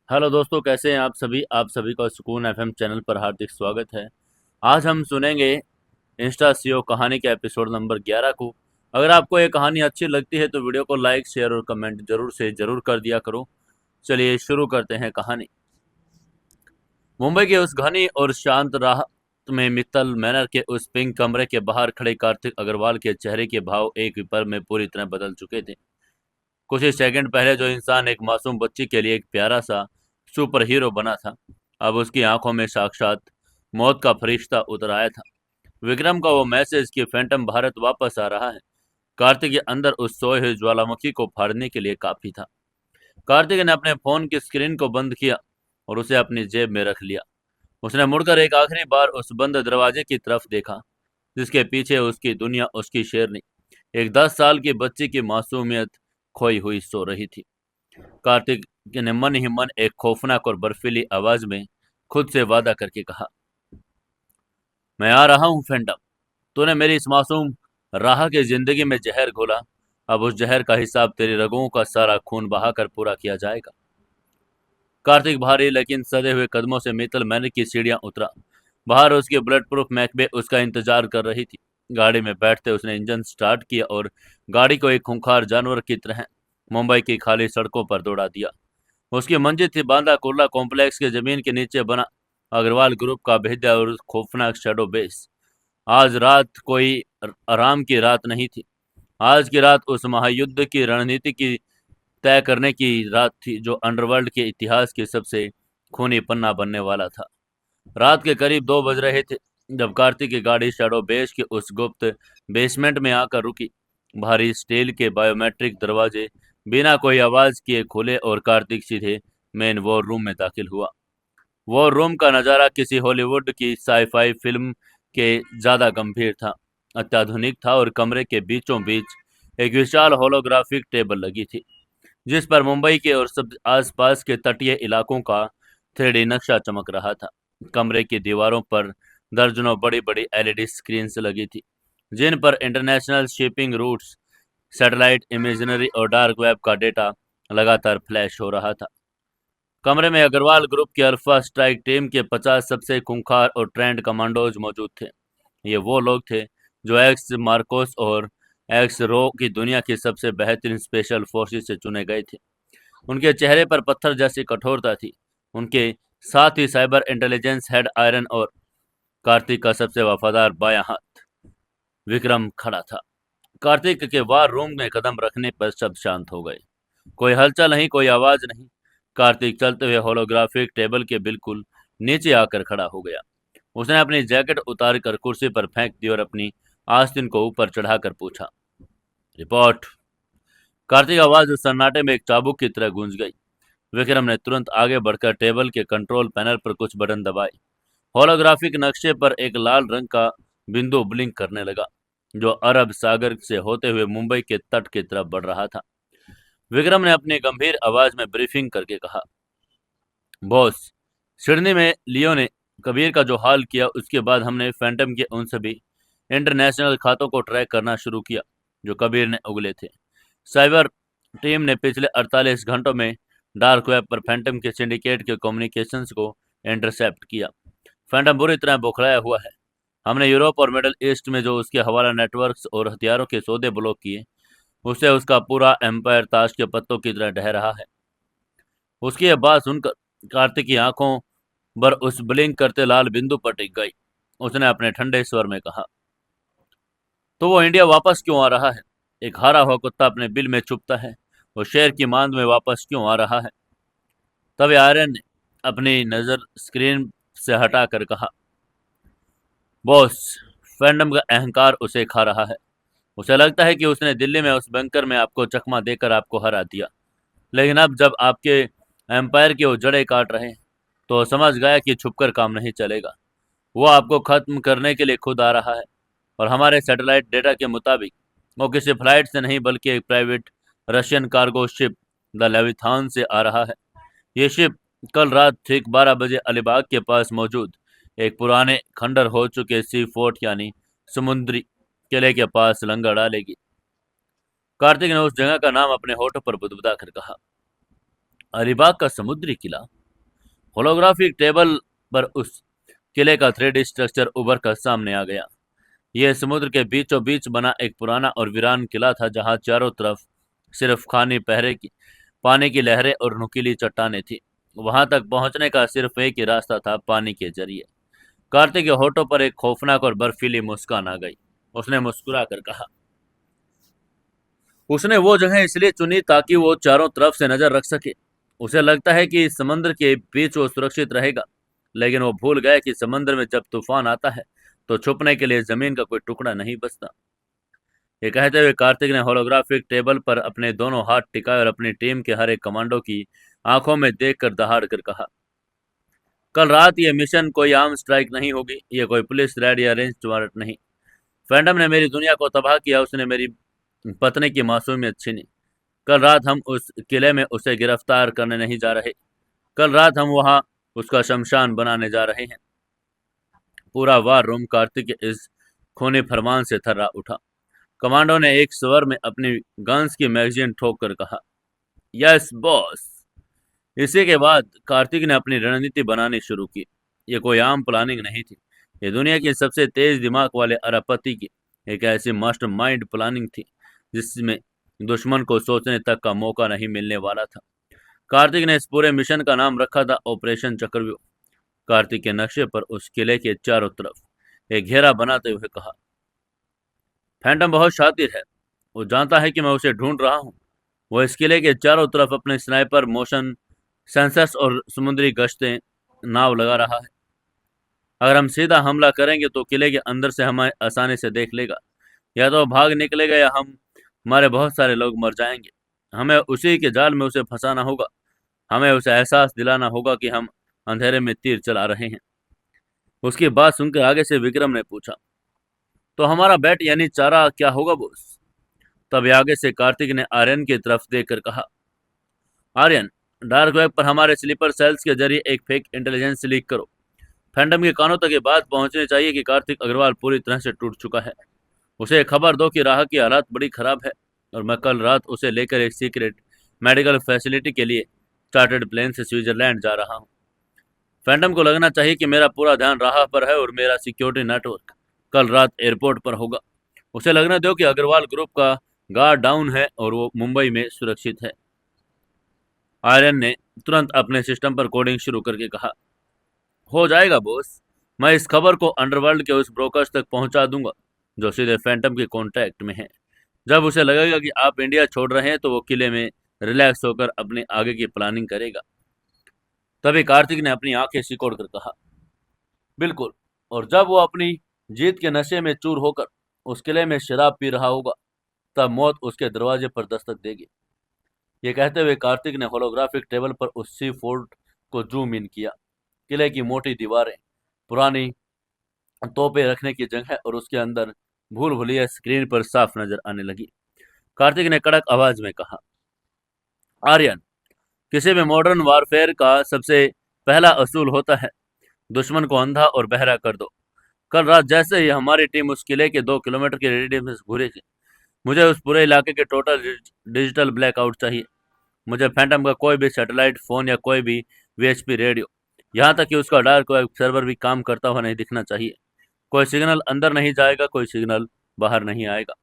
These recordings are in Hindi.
हेलो दोस्तों, कैसे हैं आप सभी का सुकून एफएम चैनल पर हार्दिक स्वागत है। आज हम सुनेंगे इंस्टा सीओ कहानी के एपिसोड नंबर 11 को। अगर आपको ये कहानी अच्छी लगती है तो वीडियो को लाइक शेयर और कमेंट जरूर कर दिया करो। चलिए शुरू करते हैं कहानी। मुंबई के उस घनी और शांत रात में मित्तल मैनर के उस पिंक कमरे के बाहर खड़े कार्तिक अग्रवाल के चेहरे के भाव एक पल में पूरी तरह बदल चुके थे। कुछ ही सेकंड पहले जो इंसान एक मासूम बच्ची के लिए एक प्यारा सा सुपर हीरो बना था, अब उसकी आंखों में साक्षात मौत का फरिश्ता उतर आया था। विक्रम का वो मैसेज कि फैंटम भारत वापस आ रहा है, कार्तिक के अंदर उस सोए हुए ज्वालामुखी को फाड़ने के लिए काफी था। कार्तिक ने अपने फोन की स्क्रीन को बंद किया और उसे अपनी जेब में रख लिया। उसने मुड़कर एक आखिरी बार उस बंद दरवाजे की तरफ देखा, जिसके पीछे उसकी दुनिया, उसकी शेरनी, एक 10 साल की बच्ची की मासूमियत खोई हुई सो रही थी। कार्तिक ने मन ही मन एक खौफनाक और बर्फीली आवाज में खुद से वादा करके कहा, मैं आ रहा हूं फैंटम। तूने मेरी इस मासूम राह की जिंदगी में जहर घोला, अब उस जहर का हिसाब तेरी रगों का सारा खून बहाकर पूरा किया जाएगा। कार्तिक भारी लेकिन सदे हुए कदमों से मित्तल मैनर की सीढ़ियां उतरा। बाहर उसकी बुलेट प्रूफ मैकबे उसका इंतजार कर रही थी। गाड़ी में बैठते उसने इंजन स्टार्ट किया और गाड़ी को एक खूंखार जानवर की तरह मुंबई की खाली सड़कों पर दौड़ा दिया। उसकी मंजिल थी बांदा कुर्ला कॉम्प्लेक्स के जमीन के नीचे बना अग्रवाल ग्रुप का भेद्या और खौफनाक शैडो बेस। आज रात कोई आराम की रात नहीं थी। आज की रात उस महायुद्ध की रणनीति की तय करने की रात थी जो अंडरवर्ल्ड के इतिहास की सबसे खूनी पन्ना बनने वाला था। रात के करीब 2 बज रहे थे जब कार्तिक की गाड़ी शैडो बेस के उस गुप्त बेसमेंट में आकर रुकी। भारी स्टील के बायोमेट्रिक दरवाजे बिना कोई आवाज किए खुले और कार्तिक सीधे मेन वॉर रूम में दाखिल हुआ। वॉर रूम का नज़ारा किसी हॉलीवुड की साईफाई फिल्म के ज्यादा गंभीर था, अत्याधुनिक था और कमरे के बीचों बीच एक विशाल होलोग्राफिक टेबल लगी थी, जिस पर मुंबई के और सब आसपास के तटीय इलाकों का 3D नक्शा चमक रहा था। कमरे की दीवारों पर दर्जनों बड़ी बड़ी एलईडी स्क्रीन्स लगी थी, जिन पर international shipping routes, satellite imaginary और डार्क वेब का डेटा लगातार फ्लैश हो रहा था। कमरे में अग्रवाल ग्रुप की अल्फा स्ट्राइक टीम के 50 सबसे खूंखार और ट्रेंड कमांडोज मौजूद थे। ये वो लोग थे जो एक्स मार्कोस और एक्स रो की दुनिया की सबसे बेहतरीन स्पेशल फोर्सेस से चुने गए थे। उनके चेहरे पर पत्थर जैसी कठोरता थी। उनके साथ ही साइबर इंटेलिजेंस हेड आयरन और कार्तिक का सबसे वफादार बायां हाथ विक्रम खड़ा था। कार्तिक के वार रूम में कदम रखने पर सब शांत हो गए। कोई हलचल नहीं, कोई आवाज नहीं। कार्तिक चलते हुए होलोग्राफिक टेबल के बिल्कुल नीचे आकर खड़ा हो गया। उसने अपनी जैकेट उतारकर कुर्सी पर फेंक दी और अपनी आस्तीन को ऊपर चढ़ाकर पूछा, रिपोर्ट। कार्तिक आवाज उस सन्नाटे में एक चाबुक की तरह गूंज गई। विक्रम ने तुरंत आगे बढ़कर टेबल के कंट्रोल पैनल पर कुछ बटन दबाए। होलोग्राफिक नक्शे पर एक लाल रंग का बिंदु ब्लिंक करने लगा, जो अरब सागर से होते हुए मुंबई के तट की तरफ बढ़ रहा था। विक्रम ने अपनी गंभीर आवाज में ब्रीफिंग करके कहा, बॉस, सिडनी में लियो ने कबीर का जो हाल किया उसके बाद हमने फैंटम के उन सभी इंटरनेशनल खातों को ट्रैक करना शुरू किया जो कबीर ने उगले थे। साइबर टीम ने पिछले 48 घंटों में डार्क वेब पर फैंटम के सिंडिकेट के कम्युनिकेशंस को इंटरसेप्ट किया। फैंटम बुरी तरह बौखलाया हुआ है। हमने यूरोप और मिडल ईस्ट में जो उसके हवाला नेटवर्क्स और हथियारों के सौदे ब्लॉक किए, उससे उसका पूरा एम्पायर ताश के पत्तों की तरह ढह रहा है। उसकी यह बात सुनकर कार्तिक की आंखों पर उस ब्लिंक करते लाल बिंदु पर टिक गई। उसने अपने ठंडे स्वर में कहा, तो वो इंडिया वापस क्यों आ रहा है? एक हारा हुआ कुत्ता अपने बिल में चुभता है, वो शेर की मांद में वापस क्यों आ रहा है? तब आर्यन ने अपनी नजर स्क्रीन से हटाकर कहा, बॉस, फैंडम का अहंकार उसे खा रहा है। उसे लगता है कि उसने दिल्ली में उस बंकर में आपको चकमा देकर आपको हरा दिया, लेकिन अब जब आपके एम्पायर की वो जड़ें काट रहे हैं तो वो समझ गया कि छुपकर काम नहीं चलेगा। वो आपको खत्म करने के लिए खुद आ रहा है और हमारे सैटेलाइट डेटा के मुताबिक वो किसी फ्लाइट से नहीं बल्कि एक private Russian cargo ship the Leviathan से आ रहा है। ये शिप कल रात ठीक 12 बजे अलीबाग के पास मौजूद एक पुराने खंडर हो चुके सी फोर्ट यानी समुद्री किले के पास लंगर डालेगी। कार्तिक ने उस जगह का नाम अपने होठों पर बुदबुदा कर कहा, अलीबाग का समुद्री किला? होलोग्राफिक टेबल पर उस किले का 3D स्ट्रक्चर उभर कर सामने आ गया। यह समुद्र के बीचों बीच बना एक पुराना और वीरान किला था, जहां चारों तरफ सिर्फ खानी पहरे की पानी की लहरें और नुकीली चट्टानें थी। वहां तक पहुंचने का सिर्फ एक ही रास्ता था, पानी के जरिए। कार्तिक के होठों पर एक खौफनाक और बर्फीली मुस्कान आ गई। उसने मुस्कुरा कर कहा, उसने वो जगह इसलिए चुनी ताकि वो चारों तरफ से नजर रख सके। उसे लगता है कि समुद्र के बीच वो सुरक्षित रहेगा, लेकिन वो भूल गया कि समुद्र में जब तूफान आता है तो छुपने के लिए जमीन का कोई टुकड़ा नहीं बचता। ये कहते हुए कार्तिक ने होलोग्राफिक टेबल पर अपने दोनों हाथ टिकाए और अपनी टीम के हर एक कमांडो की आंखों में देखकर दहाड़ कर कहा, कल रात ये मिशन कोई आम स्ट्राइक नहीं होगी, ये कोई पुलिस रेड या रेंज वारंट नहीं। फैंडम ने मेरी दुनिया को तबाह किया, उसने मेरी पत्नी की मासूमियत छीनी। कल रात हम उस किले में उसे गिरफ्तार करने नहीं जा रहे, कल रात हम वहां उसका शमशान बनाने जा रहे हैं। पूरा वार रूम कार्तिक के इस खूनी फरमान से थर्रा उठा। कमांडो ने एक स्वर में अपनी गन्स की मैगजीन ठोक कर कहा, यस बॉस। इसी के बाद कार्तिक ने अपनी रणनीति बनानी शुरू की। ये कोई आम प्लानिंग नहीं थी, ये दुनिया के सबसे तेज दिमाग वाले अरबपति की एक ऐसी मास्टरमाइंड प्लानिंग थी जिसमें दुश्मन को सोचने तक का मौका नहीं मिलने वाला था। कार्तिक ने इस पूरे मिशन का नाम रखा था ऑपरेशन चक्रव्यूह। कार्तिक के नक्शे पर उस किले के चारों तरफ एक घेरा बनाते हुए कहा, फैंटम बहुत शातिर है, वो जानता है कि मैं उसे ढूंढ रहा हूँ। वो इस किले के चारों तरफ अपने स्नाइपर, मोशन सेंसर्स और समुद्री गश्तें नाव लगा रहा है। अगर हम सीधा हमला करेंगे तो किले के अंदर से हमें आसानी से देख लेगा, या तो भाग निकलेगा या हमारे बहुत सारे लोग मर जाएंगे। हमें उसी के जाल में उसे फंसाना होगा। हमें उसे एहसास दिलाना होगा कि हम अंधेरे में तीर चला रहे हैं। उसकी बात सुनकर आगे से विक्रम ने पूछा, तो हमारा बैट यानी चारा क्या होगा बॉस? तब आगे से कार्तिक ने आर्यन की तरफ देखकर कहा, आर्यन, डार्क वेब पर हमारे स्लीपर सेल्स के जरिए एक फेक इंटेलिजेंस लीक करो। फैंटम के कानों तक ये बात पहुंचनी चाहिए कि कार्तिक अग्रवाल पूरी तरह से टूट चुका है। उसे खबर दो कि राह की हालत बड़ी खराब है और मैं कल रात उसे लेकर एक सीक्रेट मेडिकल फैसिलिटी के लिए चार्टर्ड प्लेन से स्विट्जरलैंड जा रहा हूँ। फैंटम को लगना चाहिए कि मेरा पूरा ध्यान राह पर है और मेरा सिक्योरिटी नेटवर्क कल रात एयरपोर्ट पर होगा। उसे लगने दो कि अग्रवाल ग्रुप का गार्ड डाउन है और वो मुंबई में सुरक्षित है। आर्यन ने तुरंत अपने सिस्टम पर कोडिंग शुरू करके कहा, हो जाएगा बॉस। मैं इस खबर को अंडरवर्ल्ड के उस ब्रोकर्स तक पहुंचा दूंगा जो सीधे फैंटम के कॉन्टैक्ट में है। जब उसे लगेगा कि आप इंडिया छोड़ रहे हैं तो वो किले में रिलैक्स होकर अपने आगे की प्लानिंग करेगा। तभी कार्तिक ने अपनी आंखें सिकोड़ कर कहा, बिल्कुल। और जब वो अपनी जीत के नशे में चूर होकर उस किले में शराब पी रहा होगा, तब मौत उसके दरवाजे पर दस्तक देगी। ये कहते हुए कार्तिक ने होलोग्राफिक टेबल पर उस सी फोर्ट को जूम इन किया। किले की मोटी दीवारें, पुरानी तोपें रखने की जगह और उसके अंदर भूल भुलैया स्क्रीन पर साफ नजर आने लगी। कार्तिक ने कड़क आवाज में कहा, आर्यन, किसी भी मॉडर्न वारफेयर का सबसे पहला असूल होता है, दुश्मन को अंधा और बहरा कर दो। कल रात जैसे ही हमारी टीम उस किले के 2 किलोमीटर के रेडियस में घुरेगी, मुझे उस पूरे इलाके के टोटल डिजिटल ब्लैकआउट चाहिए। मुझे फैंटम का कोई भी सैटेलाइट फोन या कोई भी वीएचपी रेडियो, यहाँ तक कि उसका डार्क वेब सर्वर भी काम करता हुआ नहीं दिखना चाहिए। कोई सिग्नल अंदर नहीं जाएगा, कोई सिग्नल बाहर नहीं आएगा।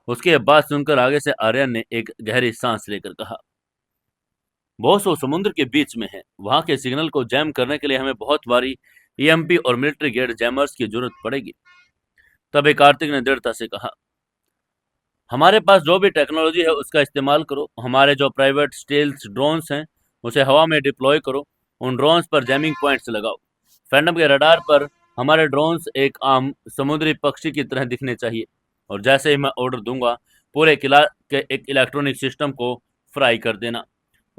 उसकी बात सुनकर आगे से आर्यन ने एक गहरी सांस लेकर कहा, बॉस वो समुद्र के बीच में है, वहां के सिग्नल को जैम करने के लिए हमें बहुत भारी ईएमपी और मिलिट्री गेट जैमर्स की जरूरत पड़ेगी। तभी कार्तिक ने दृढ़ता से कहा, हमारे पास जो भी टेक्नोलॉजी है उसका इस्तेमाल करो। हमारे जो प्राइवेट स्टेल्थ ड्रोन्स हैं उसे हवा में डिप्लॉय करो। उन ड्रोन्स पर जैमिंग पॉइंट्स लगाओ। फैंटम के रडार पर हमारे ड्रोन्स एक आम समुद्री पक्षी की तरह दिखने चाहिए और जैसे ही मैं ऑर्डर दूंगा पूरे किला के एक इलेक्ट्रॉनिक सिस्टम को फ्राई कर देना।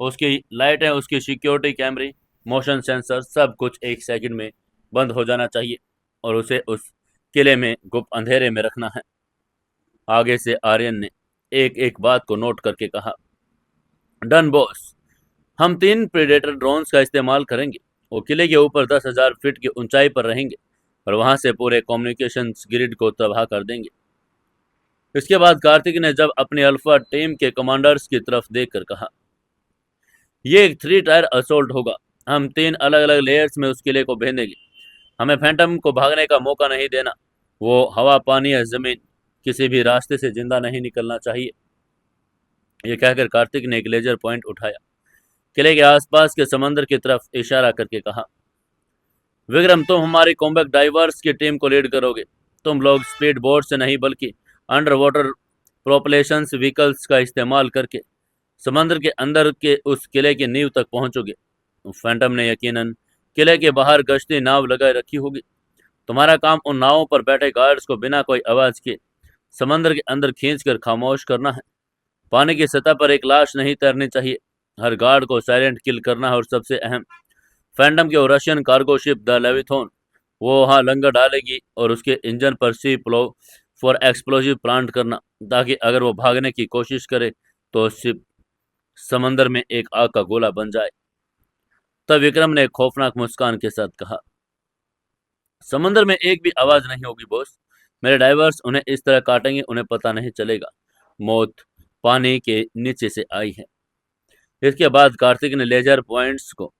उसकी लाइटें, उसकी सिक्योरिटी कैमरे, मोशन सेंसर, सब कुछ 1 सेकंड में बंद हो जाना चाहिए और उसे उस किले में गुप्त अंधेरे में रखना है। आगे से आर्यन ने एक एक बात को नोट करके कहा, डन बॉस। हम 3 प्रेडेटर ड्रोन्स का इस्तेमाल करेंगे। वो किले के ऊपर 10,000 फीट की ऊंचाई पर रहेंगे और वहां से पूरे कम्युनिकेशन ग्रिड को तबाह कर देंगे। इसके बाद कार्तिक ने जब अपनी अल्फा टीम के कमांडर्स की तरफ देखकर कहा, यह एक 3 टायर असोल्ट होगा। हम 3 अलग अलग लेयर्स में उस किले को भेदेंगे। हमें फैंटम को भागने का मौका नहीं देना। वो हवा, पानी या जमीन, किसी भी रास्ते से जिंदा नहीं निकलना चाहिए। ये कहकर कार्तिक ने एक लेजर पॉइंट उठाया, किले के आसपास के समंदर की तरफ इशारा करके कहा, विक्रम, तुम हमारी कॉम्बैक्ट डाइवर्स की टीम को लीड करोगे। तुम लोग स्पीड बोट से नहीं बल्कि अंडर वाटर प्रोपलेशन व्हीकल्स का इस्तेमाल करके समंदर के अंदर के उस किले की नींव तक पहुंचोगे। फैंटम ने यकीनन किले के बाहर गश्ती नाव लगाए रखी होगी। तुम्हारा काम उन नावों पर बैठे गार्ड्स को बिना कोई आवाज के समंदर के अंदर खींचकर खामोश करना है। पानी की सतह पर एक लाश नहीं तैरनी चाहिए। हर गार्ड को साइलेंट किल करना है, और सबसे अहम, फैंटम की रशियन कार्गो शिप द लेविथोन, वो वहाँ लंगर डालेगी और उसके इंजन पर सी प्लो फॉर एक्सप्लोजिव प्लांट करना, ताकि अगर वो भागने की कोशिश करे तो शिप समंदर में एक आग का गोला बन जाए। तब विक्रम ने एक खौफनाक मुस्कान के साथ कहा, समंदर में एक भी आवाज नहीं होगी बॉस। मेरे डाइवर्स उन्हें इस तरह काटेंगे उन्हें पता नहीं चलेगा। मौत पानी के नीचे से आई है। इसके बाद कार्तिक ने लेजर पॉइंट्स को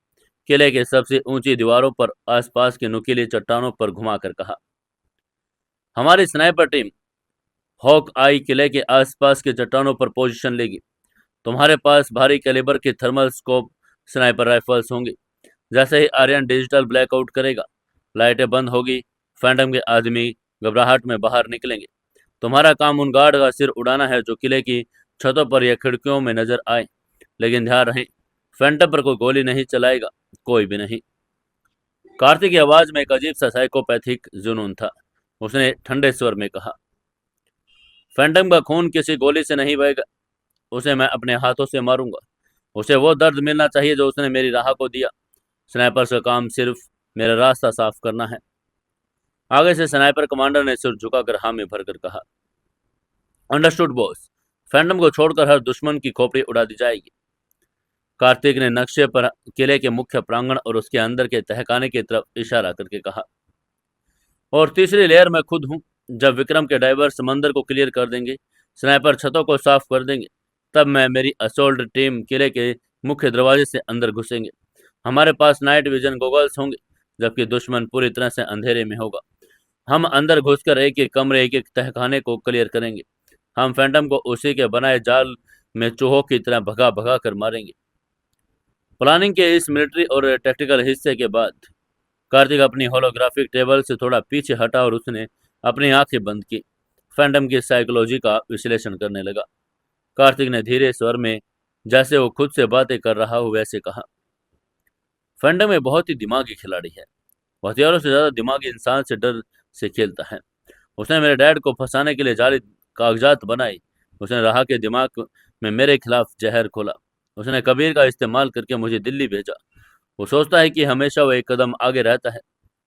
किले के सबसे ऊंची दीवारों पर आसपास की नुकीली चट्टानों पर घुमाकर कहा, हमारी स्नाइपर टीम हॉक आई किले के आसपास के चट्टानों पर पोजीशन लेगी। तुम्हारे पास भारी कैलिबर की थर्मल स्कोप स्नाइपर राइफल्स होंगी। जैसे ही आर्यन डिजिटल ब्लैकआउट करेगा, लाइटें बंद होगी, फैंटम के आदमी घबराहट में बाहर निकलेंगे। तुम्हारा काम उन गार्ड का सिर उड़ाना है जो किले की छतों पर या खिड़कियों में नजर आए। लेकिन ध्यान रहे, फैंटम पर कोई गोली नहीं चलाएगा, कोई भी नहीं। कार्तिक की आवाज में एक अजीब सा साइकोपैथिक जुनून था। उसने ठंडे स्वर में कहा, फैंटम का खून किसी गोली से नहीं बहेगा। उसे मैं अपने हाथों से मारूंगा। उसे वो दर्द मिलना चाहिए जो उसने मेरी राह को दिया। स्नाइपर का काम सिर्फ मेरा रास्ता साफ करना है। आगे से स्नाइपर कमांडर ने सिर झुकाकर हामी भरकर कहा, अंडरस्टूड बॉस। फैंटम को छोड़कर हर दुश्मन की खोपड़ी उड़ा दी जाएगी। कार्तिक ने नक्शे पर किले के मुख्य प्रांगण और उसके अंदर के तहखाने की तरफ इशारा करके कहा, और तीसरी लेयर मैं खुद हूँ। जब विक्रम के डाइवर समंदर को क्लियर कर देंगे, स्नाइपर छतों को साफ कर देंगे, तब मैं मेरी असोल्ट टीम किले के मुख्य दरवाजे से अंदर घुसेंगे। हमारे पास नाइट विजन गॉगल्स होंगे, जबकि दुश्मन पूरी तरह से अंधेरे में होगा। हम अंदर घुसकर एक एक कमरे, एक एक तहखाने को क्लियर करेंगे। हम फैंटम को उसी के बनाए जाल में चूहों की तरह भगा भगा कर मारेंगे। प्लानिंग के इस मिलिट्री और टैक्टिकल हिस्से के बाद कार्तिक अपनी होलोग्राफिक टेबल से थोड़ा पीछे हटा और उसने अपनी आंखें बंद की। फैंटम की साइकोलॉजी का विश्लेषण करने लगा। कार्तिक ने धीरे स्वर में, जैसे वो खुद से बातें कर रहा हो, वैसे कहा, फैंटम एक बहुत ही दिमागी खिलाड़ी है। वो हथियारों से ज्यादा दिमागी इंसान से डर से खेलता है। उसने मेरे डैड को फंसाने के लिए जाली कागजात बनाई। उसने राह के दिमाग में मेरे खिलाफ जहर खोला। उसने कबीर का इस्तेमाल करके मुझे दिल्ली भेजा। वो सोचता है कि हमेशा वो एक कदम आगे रहता है।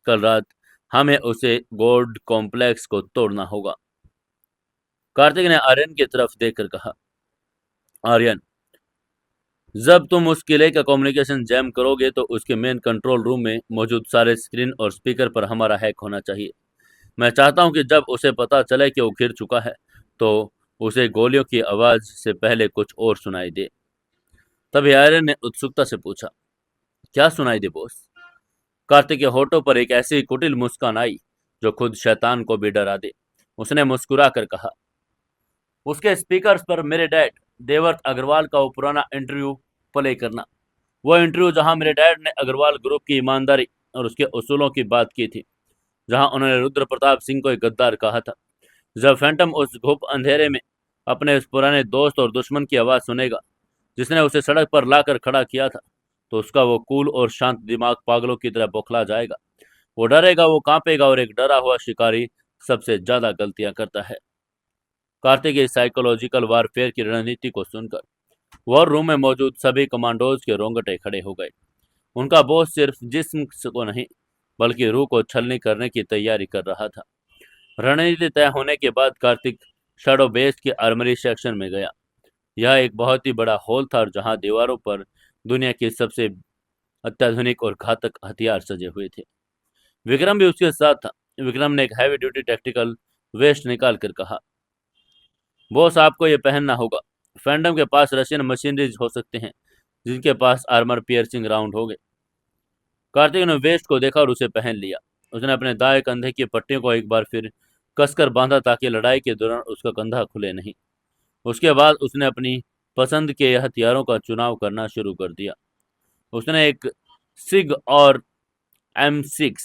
कल रात हमें उसे गोल्ड कॉम्प्लेक्स को तोड़ना होगा। कार्तिक ने आर्यन की तरफ देखकर कहा, आर्यन, जब तुम उस किले का कम्युनिकेशन जैम करोगे तो उसके मेन कंट्रोल रूम में मौजूद सारे स्क्रीन और स्पीकर पर हमारा हैक होना चाहिए। मैं चाहता हूं कि जब उसे पता चले कि वो गिर चुका है, तो उसे गोलियों की आवाज से पहले कुछ और सुनाई दे। तभी आर्यन ने उत्सुकता से पूछा, क्या सुनाई दे बॉस? कार्तिक के होठों पर एक ऐसी कुटिल मुस्कान आई जो खुद शैतान को भी डरा दे। उसने मुस्कुरा कर कहा, उसके स्पीकर्स पर मेरे डैड देवर्थ अग्रवाल का वो पुराना इंटरव्यू प्ले करना। वो इंटरव्यू जहां मेरे डैड ने अग्रवाल ग्रुप की ईमानदारी और उसके उसूलों की बात की थी, जहां उन्होंने रुद्र प्रताप सिंह को एक गद्दार कहा था। जब फैंटम उस घुप अंधेरे में अपने उस पुराने दोस्त और दुश्मन की आवाज़ सुनेगा जिसने उसे सड़क पर लाकर खड़ा किया था, तो उसका वो कूल और शांत दिमाग पागलों की तरह बौखला जाएगा। वो डरेगा, वो कांपेगा, और एक डरा हुआ शिकारी सबसे ज्यादा गलतियां करता है। कार्तिक की साइकोलॉजिकल वारफेयर की रणनीति को सुनकर वॉर रूम में मौजूद सभी कमांडोज के रोंगटे खड़े हो गए। उनका बॉस सिर्फ जिस्म को नहीं बल्कि रूह को छलनी करने की तैयारी कर रहा था। रणनीति तय होने के बाद कार्तिक शैडो बेस के आर्मरी सेक्शन में गया। यह एक बहुत ही बड़ा हॉल था जहां दीवारों पर दुनिया के सबसे अत्याधुनिक और घातक हथियार सजे हुए थे। विक्रम भी उसके साथ था। विक्रम ने एक हैवी ड्यूटी टैक्टिकल वेस्ट निकाल कर कहा, बॉस, आपको ये पहनना होगा। फैंटम के पास रशियन मशीनरीज हो सकते हैं जिनके पास आर्मर पियर्सिंग राउंड होंगे, कार्तिक ने वेस्ट को देखा और उसे पहन लिया। उसने अपने दाएं कंधे की पट्टियों को एक बार फिर कसकर बांधा ताकि लड़ाई के दौरान उसका कंधा खुले नहीं। उसके बाद उसने अपनी पसंद के हथियारों का चुनाव करना शुरू कर दिया। उसने एक सिग और M6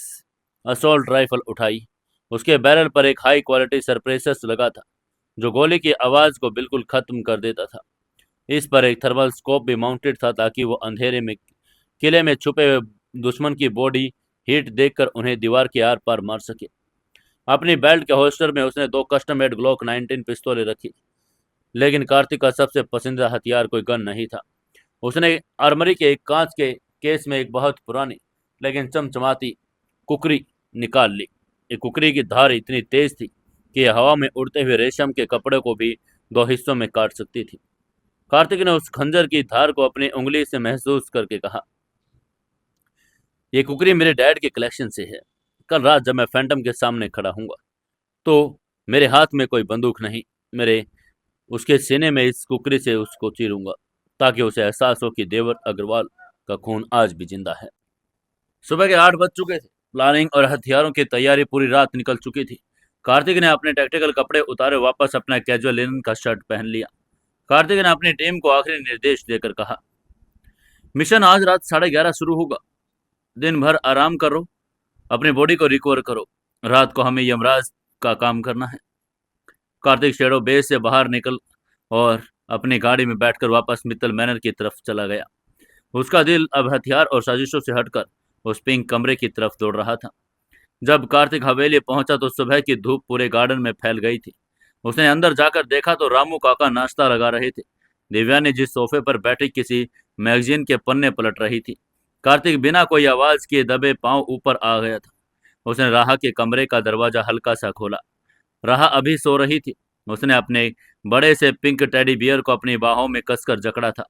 असॉल्ट राइफल उठाई। उसके बैरल पर एक हाई क्वालिटी सरप्रेसर लगा था जो गोली की आवाज़ को बिल्कुल खत्म कर देता था। इस पर एक थर्मल स्कोप भी माउंटेड था ताकि वो अंधेरे में किले में छुपे हुए दुश्मन की बॉडी हीट देखकर उन्हें दीवार के आर पार मार सके। अपनी बेल्ट के होल्स्टर में उसने 2 कस्टम मेड ग्लॉक 19 पिस्तौलें रखी, लेकिन कार्तिक का सबसे पसंदीदा हथियार कोई गन नहीं था। उसने आर्मरी के एक कांच के केस में एक बहुत पुरानी लेकिन चमचमाती कुकरी निकाल ली। ये कुकरी की धार इतनी तेज थी कि यह हवा में उड़ते हुए रेशम के कपड़े को भी 2 हिस्सों में काट सकती थी। कार्तिक ने उस खंजर की धार को अपनी उंगली से महसूस करके कहा, ये कुकरी मेरे डैड के कलेक्शन से है। कल रात जब मैं फैंटम के सामने खड़ा हूँगा तो मेरे हाथ में कोई बंदूक नहीं, मेरे उसके सीने में इस कुकरी से उसको चीरूंगा ताकि उसे एहसास हो कि देवर अग्रवाल का खून आज भी जिंदा है। सुबह के 8 बज चुके थे। प्लानिंग और हथियारों की तैयारी पूरी रात निकल चुकी थी। कार्तिक ने अपने टैक्टिकल कपड़े उतारे, वापस अपना कैजुअल लिनन का शर्ट पहन लिया। कार्तिक ने अपनी टीम को आखिरी निर्देश देकर कहा, मिशन आज रात 11:30 शुरू होगा। दिन भर आराम करो, अपनी बॉडी को रिकवर करो। रात को हमें यमराज का काम करना है। कार्तिक शेडो बेस से बाहर निकल और अपनी गाड़ी में बैठकर वापस मित्तल मैनर की तरफ चला गया। उसका दिल अब हथियार और साजिशों से हटकर उस पिंक कमरे की तरफ दौड़ रहा था। जब कार्तिक हवेली पहुंचा तो सुबह की धूप पूरे गार्डन में फैल गई थी। उसने अंदर जाकर देखा तो रामू काका नाश्ता लगा रहे थे। दिव्या ने जिस सोफे पर बैठी किसी मैगजीन के पन्ने पलट रही थी। कार्तिक बिना कोई आवाज किए दबे पांव ऊपर आ गया था। उसने राहा के कमरे का दरवाजा हल्का सा खोला। राहा अभी सो रही थी। उसने अपने बड़े से पिंक टेडी बियर को अपनी बाहों में कसकर जकड़ा था।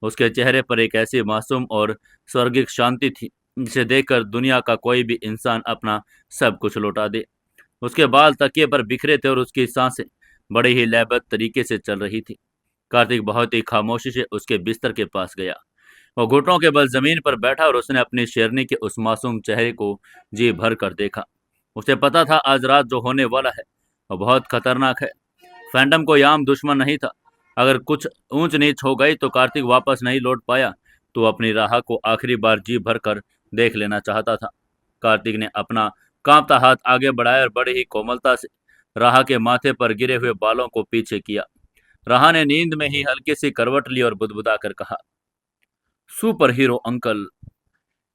उसके चेहरे पर एक ऐसी मासूम और स्वर्गिक शांति थी जिसे देखकर दुनिया का कोई भी इंसान अपना सब कुछ लौटा दे। उसके बाल तकिए पर बिखरे थे और उसकी सांसें बड़ी ही लयबद्ध तरीके से चल रही थी। कार्तिक बहुत ही खामोशी से उसके बिस्तर के पास गया। वो घुटनों के बल जमीन पर बैठा और उसने अपनी शेरनी के उस मासूम चेहरे को जी भर कर देखा। उसे पता था आज रात जो होने वाला है वो बहुत खतरनाक है। फैंटम कोई आम दुश्मन नहीं था। अगर कुछ ऊंच नीच हो गई तो कार्तिक वापस नहीं लौट पाया तो अपनी राह को आखिरी बार जी भर कर देख लेना चाहता था। कार्तिक ने अपना कांपता हाथ आगे बढ़ाया और बड़ी ही कोमलता से राह के माथे पर गिरे हुए बालों को पीछे किया। राह ने नींद में ही हल्की सी करवट ली और बुदबुदा कर कहा, सुपर हीरो अंकल।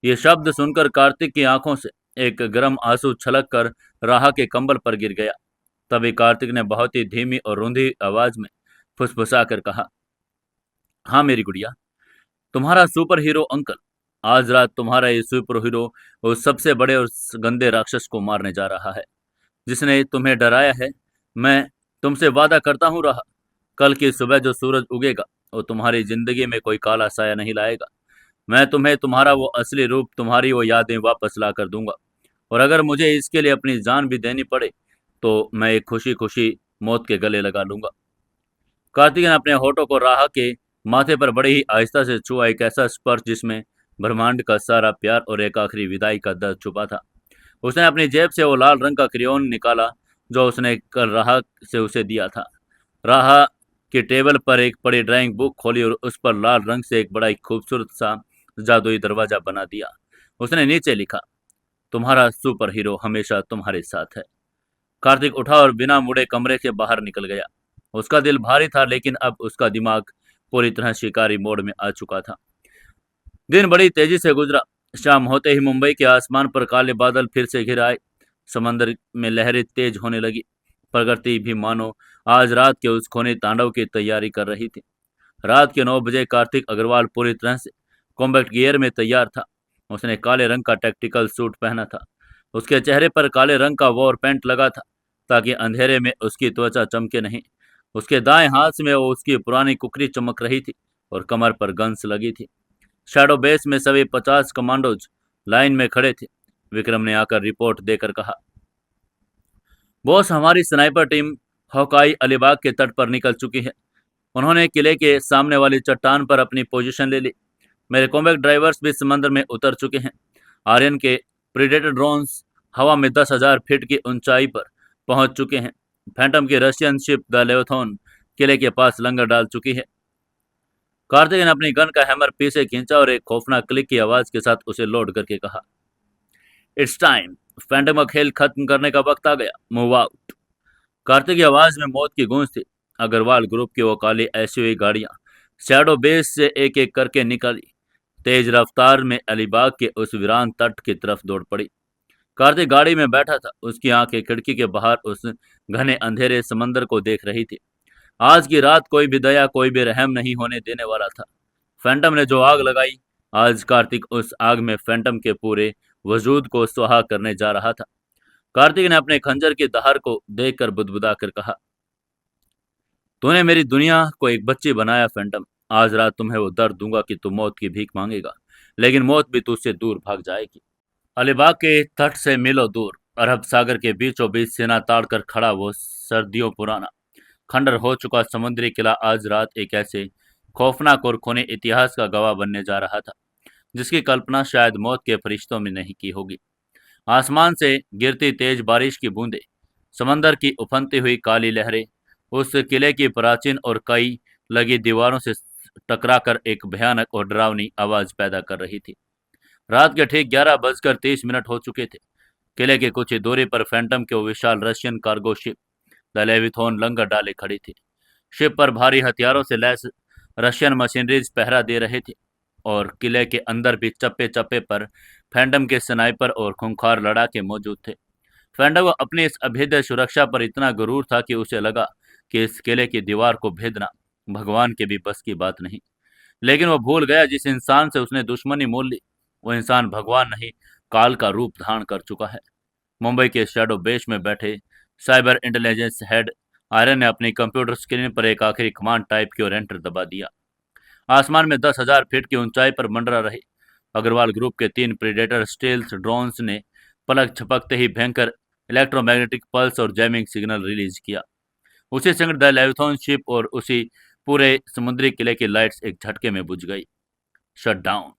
ये शब्द सुनकर कार्तिक की आंखों से एक गर्म आंसू छलक कर राह के कंबल पर गिर गया। तभी कार्तिक ने बहुत ही धीमी और रूंधी आवाज में फुसफुसा कर कहा, हाँ मेरी गुड़िया, तुम्हारा सुपर हीरो अंकल आज रात तुम्हारा ये सुपर हीरो उस सबसे बड़े और गंदे राक्षस को मारने जा रहा है जिसने तुम्हें डराया है। मैं तुमसे वादा करता हूँ रहा, कल की सुबह जो सूरज उगेगा वो तुम्हारी जिंदगी में कोई काला साया नहीं लाएगा। मैं तुम्हें तुम्हारा वो असली रूप, तुम्हारी वो यादें वापस ला कर दूंगा। और अगर मुझे इसके लिए अपनी जान भी देनी पड़े तो मैं एक खुशी खुशी मौत के गले लगा लूंगा। कार्तिक ने अपने होठों को राह के माथे पर बड़ी ही आहिस्ता से छुआ, एक ऐसा स्पर्श जिसमें ब्रह्मांड का सारा प्यार और एक आखिरी विदाई का दर्द छुपा था। उसने अपनी जेब से वो लाल रंग का क्रेयॉन निकाला जो उसने कल राह से उसे दिया था। राह की टेबल पर एक बड़ी ड्राइंग बुक खोली और उस पर लाल रंग से एक बड़ा ही खूबसूरत सा जादुई दरवाजा बना दिया। उसने नीचे लिखा, तुम्हारा सुपर हीरो हमेशा तुम्हारे साथ है। कार्तिक उठा और बिना मुड़े कमरे के बाहर निकल गया। उसका दिल भारी था लेकिन अब उसका दिमाग पूरी तरह शिकारी मोड में आ चुका था। दिन बड़ी तेजी से गुजरा। शाम होते ही मुंबई के आसमान पर काले बादल फिर से घिर आए। समंदर में लहरें तेज होने लगी। प्रकृति भी मानो आज रात के उस खूनी तांडव की तैयारी कर रही थी। रात के 9 बजे कार्तिक अग्रवाल पूरी तरह से कॉम्बैक्ट गियर में तैयार था। उसने काले रंग का टैक्टिकल सूट पहना था। उसके चेहरे पर काले रंग का वॉर पैंट लगा था ताकि अंधेरे में उसकी त्वचा चमके नहीं। उसके दाएं हाथ में वो उसकी पुरानी कुकरी चमक रही थी और कमर पर गन्स लगी थी। शैडो बेस में सभी 50 कमांडोज लाइन में खड़े थे। विक्रम ने आकर रिपोर्ट देकर कहा, बॉस, हमारी स्नाइपर टीम हॉकाई अलीबाग के तट पर निकल चुकी है। उन्होंने किले के सामने वाली चट्टान पर अपनी पोजीशन ले ली। मेरे कॉम्बैक्ट ड्राइवर्स भी समंदर में उतर चुके हैं। आर्यन के प्रीडेटर ड्रोन्स हवा में 10,000 फीट की ऊंचाई पर पहुंच चुके हैं। फैंटम की रशियन शिप द लेवथॉन किले के पास लंगर डाल चुकी है। कार्तिक ने अपनी गन का हैमर पीछे खींचा और एक खौफनाक क्लिक की आवाज के साथ उसे लोड करके कहा, इट्स टाइम, फैंटम का खेल खत्म करने का वक्त आ गया, मूव आउट। कार्तिक की आवाज में मौत की गूंज थी। अग्रवाल ग्रुप की वो काली एसयूवी गाड़ियां शैडो बेस से एक एक करके निकली, तेज रफ्तार में अलीबाग के उस वीरान तट की तरफ दौड़ पड़ी। कार्तिक गाड़ी में बैठा था, उसकी आंखें खिड़की के बाहर उस घने अंधेरे समंदर को देख रही थी। आज की रात कोई भी दया, कोई भी रहम नहीं होने देने वाला था। फैंटम ने जो आग लगाई, आज कार्तिक उस आग में फैंटम के पूरे वजूद को सुहा करने जा रहा था। कार्तिक ने अपने खंजर की धार को देखकर बुदबुदा कर कहा, तूने मेरी दुनिया को एक बच्ची बनाया फैंटम। आज रात तुम्हें वो दर्द दूंगा कि तू मौत की भीख मांगेगा, लेकिन मौत भी तुझसे दूर भाग जाएगी। अलीबाग के तट से मीलों दूर अरब सागर के बीचों बीच सेना ताड़कर खड़ा वो सर्दियों पुराना खंडर हो चुका समुद्री किला आज रात एक ऐसे खौफनाक और खूनी इतिहास का गवाह बनने जा रहा था जिसकी कल्पना शायद मौत के फरिश्तों में नहीं की होगी। आसमान से गिरती तेज बारिश की बूंदें, समंदर की उफनती हुई काली लहरें उस किले की प्राचीन और कई लगी दीवारों से टकराकर एक भयानक और डरावनी आवाज पैदा कर रही थी। रात के ठीक 11:30 हो चुके थे। किले के कुछ ही दूरी पर फैंटम के वो विशाल रशियन कार्गो शिप द लेविथॉन लंगर डाले खड़ी थी। शिप पर भारी हथियारों से लैस रशियन मशीनरीज पहरा दे रहे थे और किले के अंदर भी चप्पे चप्पे पर फैंटम के स्नाइपर और खूंखार लड़ाके मौजूद थे। फैंटम को अपनी इस अभेद्य सुरक्षा पर इतना गुरूर था कि उसे लगा कि इस किले की दीवार को भेदना भगवान के भी बस की बात नहीं। लेकिन वो भूल गया, जिस इंसान से उसने दुश्मनी मोल ली वो इंसान भगवान नहीं, काल का रूप धारण कर चुका है। मुंबई के शैडो बेस में बैठे साइबर इंटेलिजेंस हेड आर्यन ने अपनी कंप्यूटर स्क्रीन पर एक आखिरी कमांड टाइप की और एंटर दबा दिया। आसमान में 10,000 फीट की ऊंचाई पर मंडरा रहे अग्रवाल ग्रुप के 3 प्रीडेटर स्टेल्थ ड्रोन्स ने पलक झपकते ही भयंकर इलेक्ट्रोमैग्नेटिक पल्स और जैमिंग सिग्नल रिलीज किया। उसी संग द लेविथॉन शिप और उसी पूरे समुद्री किले की लाइट्स एक झटके में बुझ गई। Shut down.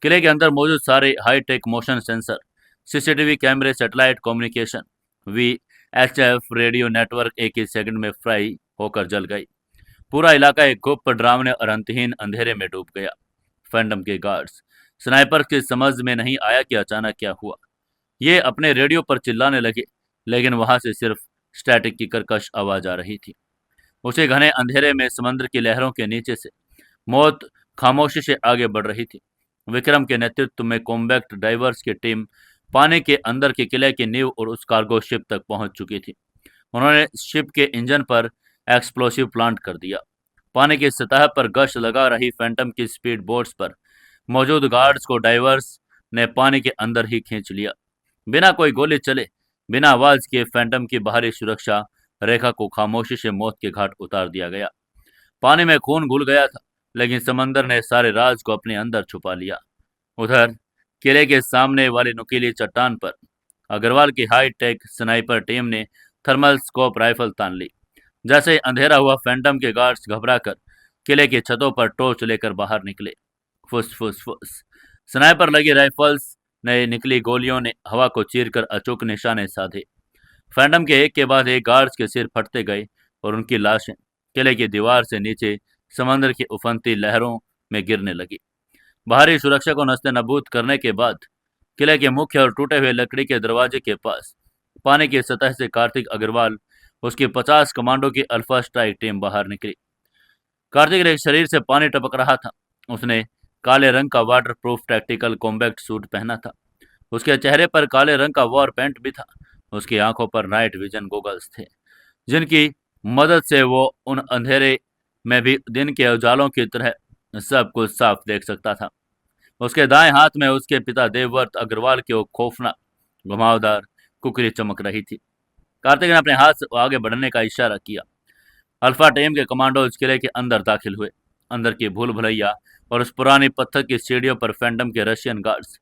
किले के अंदर मौजूद सारे हाईटेक मोशन सेंसर, सीसीटीवी कैमरे, satellite communication, VHF radio network एक ही सेकंड में फ्राई होकर जल गई। पूरा इलाका एक गुप्त डरावने और अंतहीन अंधेरे में डूब गया। फैंटम के गार्ड्स स्नाइपर की समझ में नहीं आया कि अचानक क्या हुआ। ये अपने रेडियो पर चिल्लाने लगे, लेकिन वहां से सिर्फ स्टैटिक की कर्कश आवाज आ रही थी। उसे घने अंधेरे में समुद्र की लहरों के नीचे से मौत खामोशी से आगे बढ़ रही थी। विक्रम के नेतृत्व में कॉम्बैक्ट डाइवर्स की टीम पानी के अंदर के किले की नींव और उस कार्गो शिप तक पहुंच चुकी थी। उन्होंने शिप के इंजन पर एक्सप्लोसिव प्लांट कर दिया। पानी की सतह पर गश्त लगा रही फैंटम की स्पीड बोट्स पर मौजूद गार्ड्स को डाइवर्स ने पानी के अंदर ही खींच लिया। बिना कोई गोली चले, बिना आवाज किए फैंटम की बाहरी सुरक्षा रेखा को खामोशी से मौत के घाट उतार दिया गया। पानी में खून घुल गया था, लेकिन समंदर ने सारे राज को अपने अंदर छुपा लिया। उधर किले के सामने वाली नुकीली चट्टान पर अग्रवाल की हाई टेक स्नाइपर टीम ने थर्मल स्कोप राइफल तान ली। जैसे ही अंधेरा हुआ, फैंटम के गार्ड्स घबराकर किले की छतों पर टॉर्च लेकर बाहर निकले। फुस फुस फुस स्नाइपर लगी राइफल्स ने निकली गोलियों ने हवा को चीरकर अचूक निशाने साधे। फैंटम के एक के बाद एक गार्ड्स के सिर फटते गए और उनकी लाशें किले की दीवार से नीचे समंदर की उफनती लहरों में गिरने लगी। बाहरी सुरक्षा को नस्ते-नबूद करने के बाद किले के मुख्य और टूटे हुए लकड़ी के दरवाजे के पास पानी की सतह से कार्तिक अग्रवाल उसकी 50 कमांडो की अल्फा स्ट्राइक टीम बाहर निकली। कार्तिक के शरीर से पानी टपक रहा था। उसने काले रंग का water proof tactical combat suit पहना था। उसके चेहरे पर काले रंग का वॉर पैंट भी था। उसकी आंखों पर नाइट विजन गोगल्स थे, जिनकी मदद से वो उन अंधेरे में भी दिन के उजालों की तरह सब कुछ साफ देख सकता था। उसके दाएं हाथ में उसके पिता देवव्रत अग्रवाल की वो खौफनाक घुमावदार कुकरी चमक रही थी। कार्तिक ने अपने हाथ से आगे बढ़ने का इशारा किया। अल्फा टीम के कमांडोज किले के अंदर दाखिल हुए। अंदर की भूल भुलैया और उस पुरानी पत्थर की सीढ़ियों पर फैंटम के रशियन गार्ड्स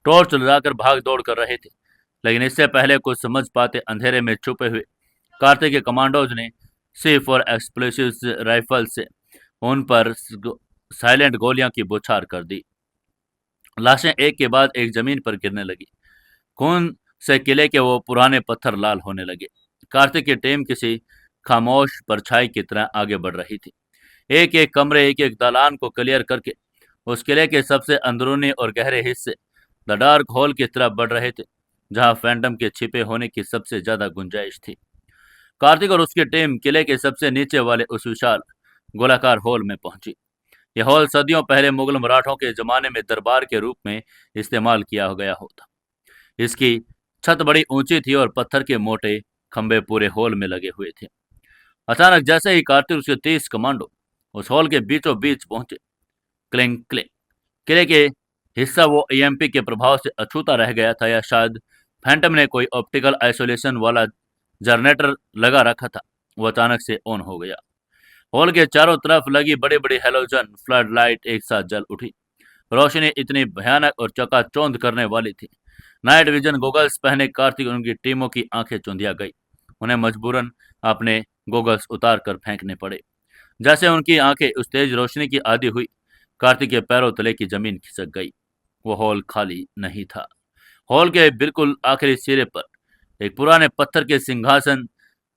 टॉर्च लगाकर भाग दौड़ कर रहे थे, लेकिन इससे पहले कुछ समझ पाते अंधेरे में छुपे हुए कार्तिक के कमांडोज ने सिर्फ और एक्सप्लोसिव राइफल से उन पर साइलेंट गोलियां की बौछार कर दी। लाशें एक के बाद एक जमीन पर गिरने लगी। खून से किले के वो पुराने पत्थर लाल होने लगे। कार्तिक की टीम किसी खामोश परछाई की तरह आगे बढ़ रही थी। एक एक कमरे, एक एक दालान को क्लियर करके उस किले के सबसे अंदरूनी और गहरे हिस्से द डार्क हॉल की तरफ बढ़ रहे थे, जहां फैंटम के छिपे होने की सबसे ज्यादा गुंजाइश थी। कार्तिक और उसकी टीम किले के सबसे नीचे वाले उस विशाल गोलाकार हॉल में पहुंची। यह हॉल सदियों पहले मुगल मराठों के जमाने में दरबार के रूप में इस्तेमाल किया गया होता। इसकी छत बड़ी ऊंची थी और पत्थर के मोटे खंभे पूरे हॉल में लगे हुए थे। अचानक जैसे ही कार्तिक उसके 30 कमांडो उस हॉल के बीचों बीच पहुंचे, क्लिंग क्लिंग, किले के हिस्सा वो ईएमपी के प्रभाव से अछूता रह गया था, या शायद फैंटम ने कोई ऑप्टिकल आइसोलेशन वाला जनरेटर लगा रखा था। वो अचानक से ऑन हो गया। हॉल के चारों तरफ लगी बड़ी बड़ी हेलोजन फ्लड लाइट एक साथ जल उठी। रोशनी इतनी भयानक और चकाचौंध करने वाली थी। नाइट विजन गॉगल्स पहने कार्तिक और उनकी टीमों की आंखें चुंधिया गई। उन्हें मजबूरन अपने गॉगल्स उतार कर फेंकने पड़े। जैसे उनकी आंखें उस तेज रोशनी की आदी हुई, कार्तिक के पैरों तले की जमीन खिसक गई। वो हॉल खाली नहीं था। हॉल के बिल्कुल आखिरी सिरे पर एक पुराने पत्थर के सिंहासन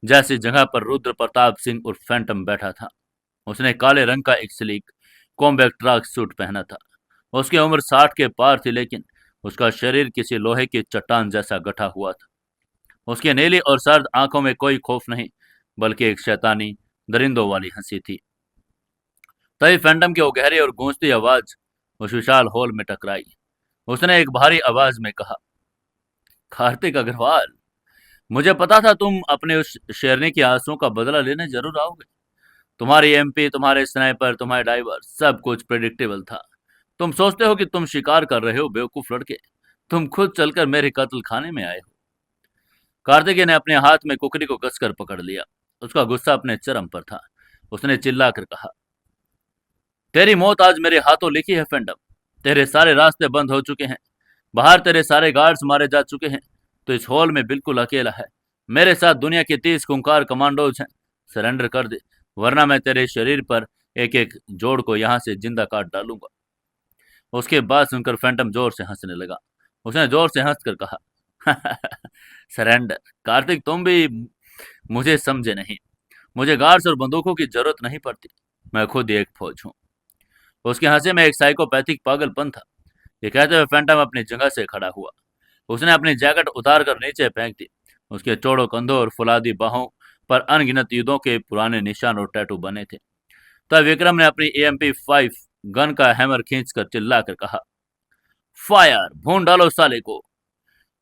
जैसी जगह पर रुद्र प्रताप सिंह उर्फ फैंटम बैठा था। उसने काले रंग का एक स्लीक कॉम्बैक्ट ट्रैक सूट पहना था। उसकी उम्र 60 के पार थी, लेकिन उसका शरीर किसी लोहे की चट्टान जैसा गठा हुआ था। उसकी नीली और सर्द आंखों में कोई खौफ नहीं, बल्कि एक शैतानी दरिंदों वाली हंसी थी। तभी फैंटम की वो गहरी और गूंजती आवाज उस विशाल हॉल में टकराई। उसने एक भारी आवाज में कहा, कार्तिक अग्रवाल, मुझे पता था तुम अपने उस शेरनी की आंसुओं का बदला लेने जरूर आओगे। तुम्हारी एमपी, तुम्हारे स्नाइपर, तुम्हारे डाइवर, सब कुछ प्रेडिक्टेबल था। तुम सोचते हो कि तुम शिकार कर रहे हो, बेवकूफ लड़के। तुम खुद चलकर मेरे कत्ल खाने में आए हो। कार्तिकेय ने अपने हाथ में कुकरी को कसकर पकड़ लिया। उसका गुस्सा अपने चरम पर था। उसने चिल्लाकर कहा, तेरी मौत आज मेरे हाथों लिखी है फैंटम। तेरे सारे रास्ते बंद हो चुके हैं। बाहर तेरे सारे गार्ड्स मारे जा चुके हैं। तो इस हॉल में बिल्कुल अकेला है। मेरे साथ दुनिया के 30 खूंखार कमांडोज हैं। सरेंडर कर दे, वरना मैं तेरे शरीर पर एक एक जोड़ को यहां से जिंदा काट डालूंगा। उसके बाद सुनकर फैंटम जोर से हंसने लगा। उसने जोर से हंसकर कहा, सरेंडर? कार्तिक, तुम भी मुझे समझे नहीं। मुझे गार्ड्स और बंदूकों की जरूरत नहीं पड़ती। मैं खुद ही एक फौज हूँ। उसके हंसे में एक साइकोपैथिक पागलपन था। ये कहते हुए फैंटम अपनी जगह से खड़ा हुआ। उसने अपनी जैकेट उतार कर नीचे फेंक दी। उसके चौड़ों कंधों और फुलादी बाहों पर अनगिनत युद्धों के पुराने निशान और टैटू बने थे। तब विक्रम ने अपनी AMP-5 गन का हैमर खींचकर चिल्लाकर कहा, फायर! भून डालो साले को।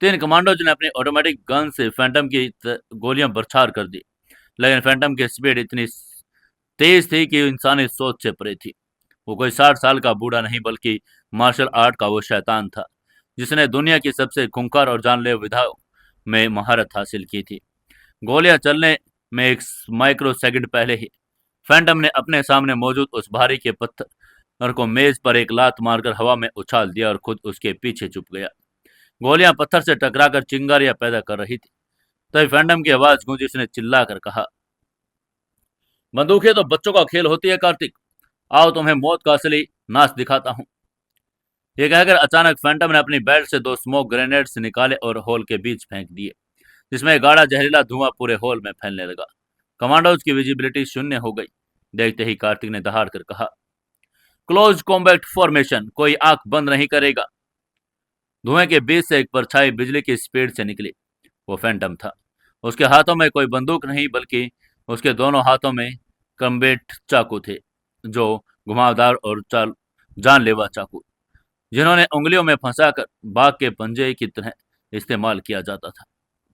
3 कमांडोज ने अपनी ऑटोमेटिक गन से फैंटम की गोलियां बरछार कर दी, लेकिन फैंटम की स्पीड इतनी तेज थी कि इंसानी सोच से परे थी। वो कोई 60 साल का बूढ़ा नहीं, बल्कि मार्शल आर्ट का वो शैतान था, जिसने दुनिया की सबसे खूंखार और जानलेवा विधाओं में महारत हासिल की थी। गोलियां चलने में एक माइक्रो सेकंड पहले ही फैंटम ने अपने सामने मौजूद उस भारी के पत्थर को मेज पर एक लात मारकर हवा में उछाल दिया और खुद उसके पीछे छुप गया। गोलियां पत्थर से टकराकर चिंगारियां पैदा कर रही थी। तभी फैंटम की आवाज गूंजी। उसने चिल्लाकर कहा, बंदूकें तो बच्चों का खेल होती है कार्तिक। आओ तुम्हें मौत का असली नाच दिखाता हूं। ये कहकर अचानक फैंटम ने अपनी बेल्ट से 2 स्मोक ग्रेनेड्स निकाले और हॉल के बीच फेंक दिए, जिसमें गाढ़ा जहरीला धुआं पूरे हॉल में फैलने लगा। कमांडोज की विजिबिलिटी शून्य हो गई। देखते ही कार्तिक ने दहाड़ कर कहा, क्लोज कॉम्बैट फॉर्मेशन, कोई आंख बंद नहीं करेगा। धुएं के बीच से एक परछाई बिजली की स्पीड से निकली। वो फैंटम था। उसके हाथों में कोई बंदूक नहीं, बल्कि उसके दोनों हाथों में कम्बेट चाकू थे, जो घुमावदार और जानलेवा चाकू, जिन्होंने उंगलियों में फंसाकर बाघ के पंजे की तरह इस्तेमाल किया जाता था।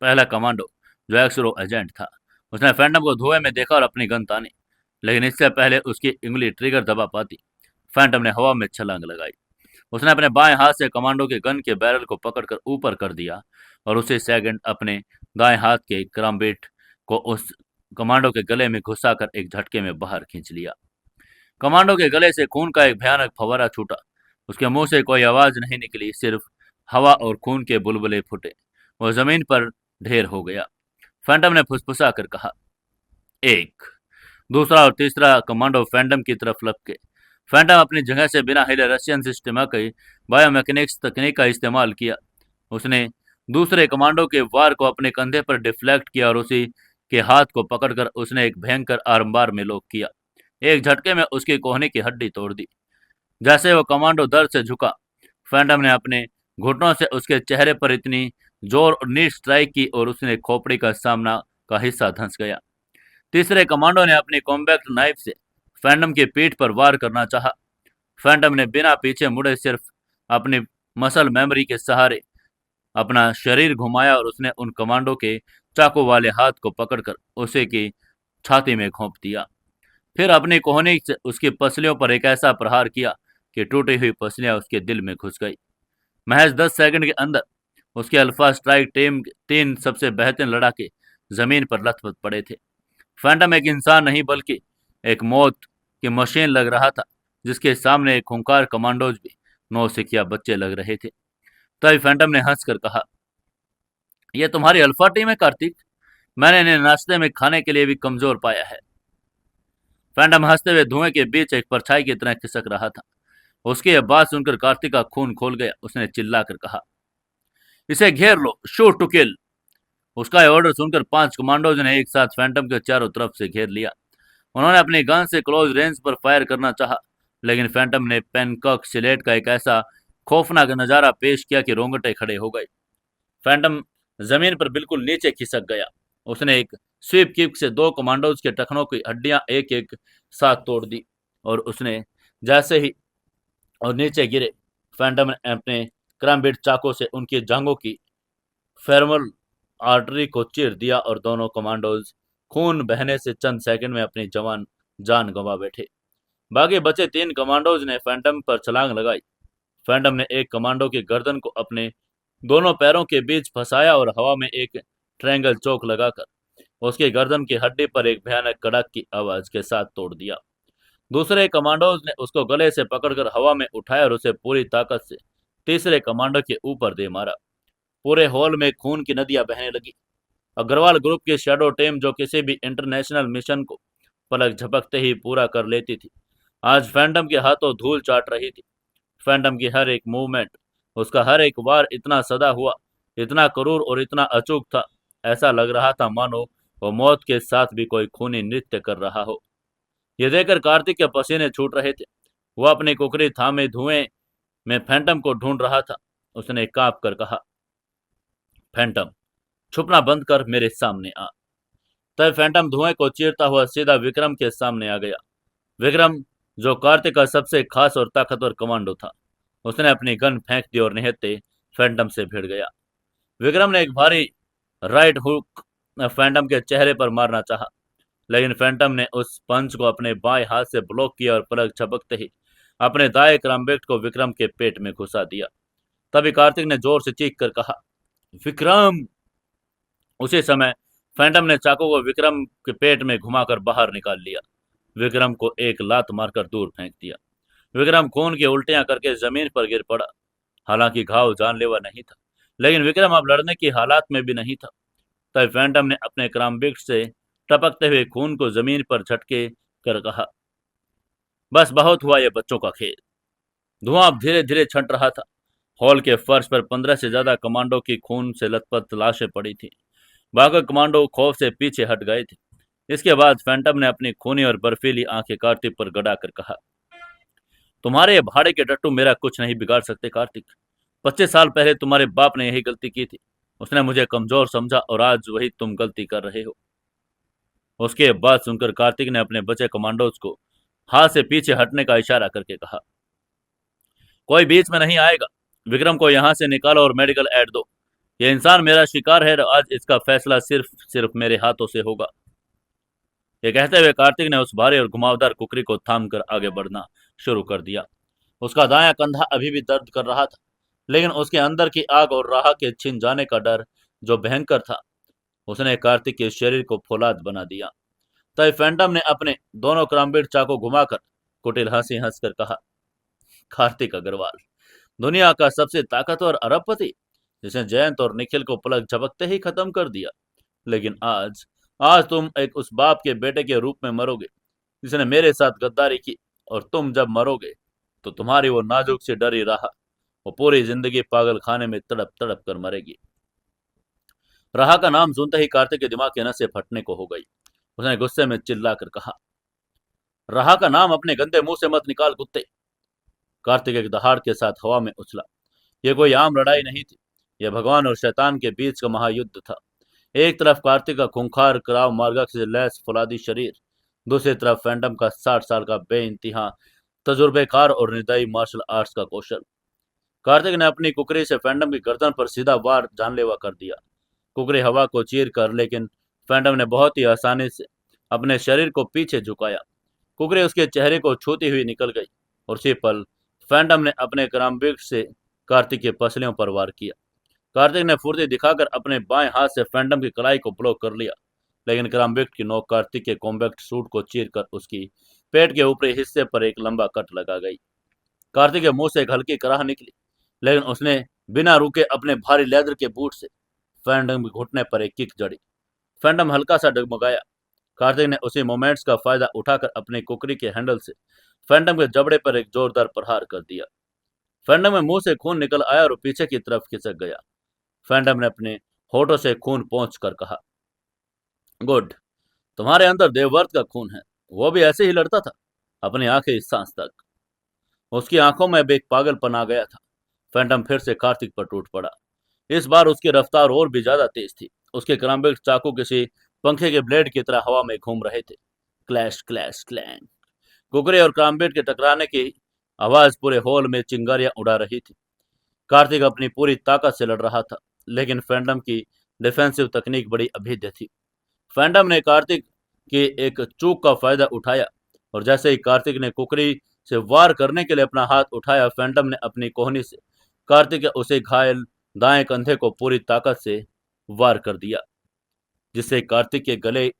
पहला कमांडो, जो एक्सरो एजेंट था, उसने फैंटम को धुएं में देखा और अपनी गन तानी, लेकिन इससे पहले उसकी उंगली ट्रिगर दबा पाती, फैंटम ने हवा में छलांग लगाई। उसने अपने बाएं हाथ से कमांडो के गन के बैरल को पकड़कर ऊपर कर दिया और उसी सेकंड अपने दाएं हाथ के क्रम्बेट को उस कमांडो के गले में घुसाकर एक झटके में बाहर खींच लिया। कमांडो के गले से खून का एक भयानक फव्वारा छूटा। उसके मुंह से कोई आवाज नहीं निकली, सिर्फ हवा और खून के बुलबुले फूटे। वो जमीन पर ढेर हो गया। फैंटम ने फुसफुसा कर कहा, एक। दूसरा और तीसरा कमांडो फैंटम की तरफ लपके। फैंटम अपनी जगह से बिना हिले रशियन सिस्टम की बायोमैकेनिक्स तकनीक का इस्तेमाल किया। उसने दूसरे कमांडो के वार को अपने कंधे पर डिफ्लेक्ट किया और उसी के हाथ को पकड़कर उसने एक भयंकर आर्मबार में लॉक किया। एक झटके में उसकी कोहनी की हड्डी तोड़ दी। जैसे वो कमांडो दर्द से झुका, फैंटम ने अपने घुटनों से उसके चेहरे पर इतनी जोर और नीट स्ट्राइक की और उसने खोपड़ी का सामना का हिस्सा धंस गया। तीसरे कमांडो ने अपनी कॉम्बैक्ट नाइफ से फैंटम की पीठ पर वार करना चाहा। फैंटम ने बिना पीछे मुड़े सिर्फ अपनी मसल मेमोरी के सहारे अपना शरीर घुमाया और उसने उन कमांडो के चाकू वाले हाथ को पकड़कर उसे की छाती में घोंप दिया। फिर अपनी कोहनी से उसकी पसलियों पर एक ऐसा प्रहार किया कि टूटी हुई पसलियां उसके दिल में घुस गई। महज 10 सेकंड के अंदर उसके अल्फा स्ट्राइक टीम के 3 सबसे बेहतरीन लड़ाके जमीन पर लथपथ पड़े थे। फैंटम एक इंसान नहीं बल्कि एक मौत की मशीन लग रहा था, जिसके सामने एक खूंखार कमांडोज भी नौसिखिया बच्चे लग रहे थे। तभी फैंटम ने हंसकर कहा, यह तुम्हारी अल्फा टीम है कार्तिक? मैंने इन्हें नाश्ते में खाने के लिए भी कमजोर पाया है। फैंटम हंसते हुए धुएं के बीच एक परछाई की तरह खिसक रहा था। उसकी यह बात सुनकर कार्तिक का खून खोल गया। उसने चिल्लाकर कहा, इसे घेर लो, शूट टू किल। उसका ऑर्डर सुनकर 5 कमांडोज ने एक साथ फैंटम के चारों तरफ से घेर लिया। उन्होंने अपनी गन से क्लोज रेंज पर फायर करना चाहा, लेकिन फैंटम ने पेनकॉक सिलेट का एक ऐसा खौफनाक नजारा पेश किया कि रोंगटे खड़े हो गए। फैंटम जमीन पर बिल्कुल नीचे खिसक गया। उसने एक स्वीप किक से 2 कमांडोज के टखनों की हड्डियां एक एक साथ तोड़ दी और उसने जैसे ही और नीचे गिरे, फैंटम ने अपने क्रैम्बिट चाकू से उनकी जांघों की फेमरल आर्टरी को चीर दिया और दोनों कमांडोज खून बहने से चंद सेकंड में अपनी जवान जान गंवा बैठे। बाकी बचे 3 कमांडोज ने फैंटम पर छलांग लगाई। फैंटम ने एक कमांडो की गर्दन को अपने दोनों पैरों के बीच फंसाया और हवा में एक ट्रायंगल चौक लगाकर उसकी गर्दन की हड्डी पर एक भयानक कड़क की आवाज के साथ तोड़ दिया। दूसरे कमांडोज ने उसको गले से पकड़कर हवा में उठाया और उसे पूरी ताकत से तीसरे कमांडो के ऊपर दे मारा। पूरे हॉल में खून की नदियां बहने लगी। अग्रवाल ग्रुप की शैडो टीम, जो किसी भी इंटरनेशनल मिशन को पलक झपकते ही पूरा कर लेती थी, आज फैंटम के हाथों धूल चाट रही थी। फैंटम की हर एक मूवमेंट, उसका हर एक वार इतना सदा हुआ, इतना क्रूर और इतना अचूक था, ऐसा लग रहा था मानो वो मौत के साथ भी कोई खूनी नृत्य कर रहा हो। ये देखकर कार्तिक के पसीने छूट रहे थे। वो अपनी कुकरी थामे धुएं में फैंटम को ढूंढ रहा था। उसने कांप कर कहा, फैंटम, छुपना बंद कर, मेरे सामने आ। तब फैंटम धुएं को चीरता हुआ सीधा विक्रम के सामने आ गया। विक्रम, जो कार्तिक का सबसे खास और ताकतवर कमांडो था, उसने अपनी गन फेंक दी और निहत्ते फैंटम से भिड़ गया। विक्रम ने एक भारी राइट हुक फैंटम के चेहरे पर मारना चाहा, लेकिन फैंटम ने उस पंच को अपने बाएं हाथ से ब्लॉक किया और पलक झपकते ही अपने दाएं क्रम्बेक्ट को विक्रम के पेट में घुसा दिया। तभी कार्तिक ने जोर से चीख कर कहा, विक्रम। उसी समय फैंटम ने चाकू को विक्रम के पेट में घुमाकर बाहर निकाल लिया। विक्रम को एक लात मारकर दूर फेंक दिया। विक्रम खून की उल्टियां करके जमीन पर गिर पड़ा। हालांकि घाव जानलेवा नहीं था, लेकिन विक्रम अब लड़ने की हालात में भी नहीं था। तब फैंटम ने अपने क्रम्बिक्ट से टपकते हुए खून को जमीन पर झटके कर कहा, बस बहुत हुआ ये बच्चों का खेल। धुआं अब धीरे धीरे छंट रहा था। हॉल के फर्श पर 15 से ज्यादा कमांडो की खून से लथपथ लाशें पड़ी थी। बाकी कमांडो खौफ से पीछे हट गए थे। इसके बाद फैंटम ने अपनी खूनी और बर्फीली आंखें कार्तिक पर गड़ा कर कहा, तुम्हारे ये भाड़े के टट्टू मेरा कुछ नहीं बिगाड़ सकते कार्तिक। 25 साल पहले तुम्हारे बाप ने यही गलती की थी। उसने मुझे कमजोर समझा और आज वही तुम गलती कर रहे हो। उसके बाद सुनकर कार्तिक ने अपने बचे कमांडोज को हाथ से पीछे हटने का इशारा करके कहा, कोई बीच में नहीं आएगा। विक्रम को यहां से निकालो और मेडिकल एड दो। यह इंसान मेरा शिकार है और आज इसका फैसला सिर्फ सिर्फ मेरे हाथों से होगा। ये कहते हुए कार्तिक ने उस भारी और घुमावदार कुकरी को थाम कर आगे बढ़ना शुरू कर दिया। उसका दायां कंधा अभी भी दर्द कर रहा था, लेकिन उसके अंदर की आग और राह के छिन जाने का डर जो भयंकर था, उसने कार्तिक के शरीर को फौलाद बना दिया। तब फैंटम ने अपने दोनों क्रम्बिट चाकू घुमाकर कुटिल हंसी हंसकर कहा, कार्तिक अग्रवाल, दुनिया का सबसे ताकतवर अरबपति, जिसने जयंत और निखिल को पलक झपकते ही खत्म कर दिया। लेकिन आज आज तुम एक उस बाप के बेटे के रूप में मरोगे जिसने मेरे साथ गद्दारी की और तुम जब मरोगे तो तुम्हारी वो नाजुक सी डरी राह वो पूरी जिंदगी पागल खाने में तड़प तड़प कर मरेगी। राह का नाम सुनते ही कार्तिक के दिमाग की नसें फटने को हो गई। उसने गुस्से में चिल्ला कर कहा, राह का नाम अपने गंदे मुंह से मत निकाल कुत्ते। कार्तिक एक दहाड़ के साथ हवा में उछला। यह कोई आम लड़ाई नहीं थी, यह भगवान और शैतान के बीच का महायुद्ध था। एक तरफ कार्तिक का खूंखार कराव मार्ग से लैस फौलादी शरीर, दूसरी तरफ फैंटम का 60 साल का बेइंतहा तजुर्बेकार और निर्दयी मार्शल आर्ट्स का कौशल। कार्तिक ने अपनी कुकरी से फैंटम की गर्दन पर सीधा वार जानलेवा कर दिया। कुकरी हवा को चीर कर, लेकिन फैंटम ने बहुत ही आसानी से अपने शरीर को पीछे झुकाया। कुकरी उसके चेहरे को छूती हुई निकल गई और उसी पल फैंटम ने अपने करामबिक से कार्तिक के पसलियों पर वार किया। कार्तिक ने फुर्ती दिखाकर अपने बाएं हाथ से फैंटम की कलाई को ब्लॉक कर लिया, लेकिन करामबिक की नोक कार्तिक के कॉम्बैक्ट सूट को चीरकर उसकी पेट के ऊपरी हिस्से पर एक लंबा कट लगा गई। कार्तिक के मुंह से एक हल्की कराह निकली, लेकिन उसने बिना रुके अपने भारी लेदर के बूट से फैंटम के घुटने पर एक किक जड़ी। फैंटम हल्का सा डगमगाया। कार्तिक ने उसी मोमेंट्स का फायदा उठाकर अपनी कुकरी के हैंडल से फैंटम के जबड़े पर एक जोरदार प्रहार कर दिया। फैंटम में मुंह से खून निकल आया और पीछे की तरफ खिसक गया। फैंटम ने अपने होठों से खून पोंछ कर कहा, गुड, तुम्हारे अंदर देवव्रत का खून है। वो भी ऐसे ही लड़ता था, अपनी आखिरी सांस तक। उसकी आंखों में भी एक पागलपन आ गया था। फैंटम फिर से कार्तिक पर टूट पड़ा। इस बार उसकी रफ्तार और भी ज्यादा तेज थी। उसके करामबिक चाकू किसी पंखे के ब्लेड की तरह हवा में घूम रहे थे। Clash clash clang. कुकरे और करामबिट के टकराने की आवाज पूरे हॉल में चिंगारियां उड़ा रही थी। कार्तिक अपनी पूरी ताकत से लड़ रहा था, लेकिन फैंटम की डिफेंसिव तकनीक बड़ी अभेद्य थी। फैंटम ने कार्तिक की एक चूक का फायदा उठाया और जैसे ही कार्तिक ने कुकरी से वार करने के लिए अपना हाथ उठाया, फैंटम ने अपनी कोहनी से कार्तिक के उसे घायल दाएं कंधे को पूरी ताकत से वार कर दिया, जिससे कार्तिक के गले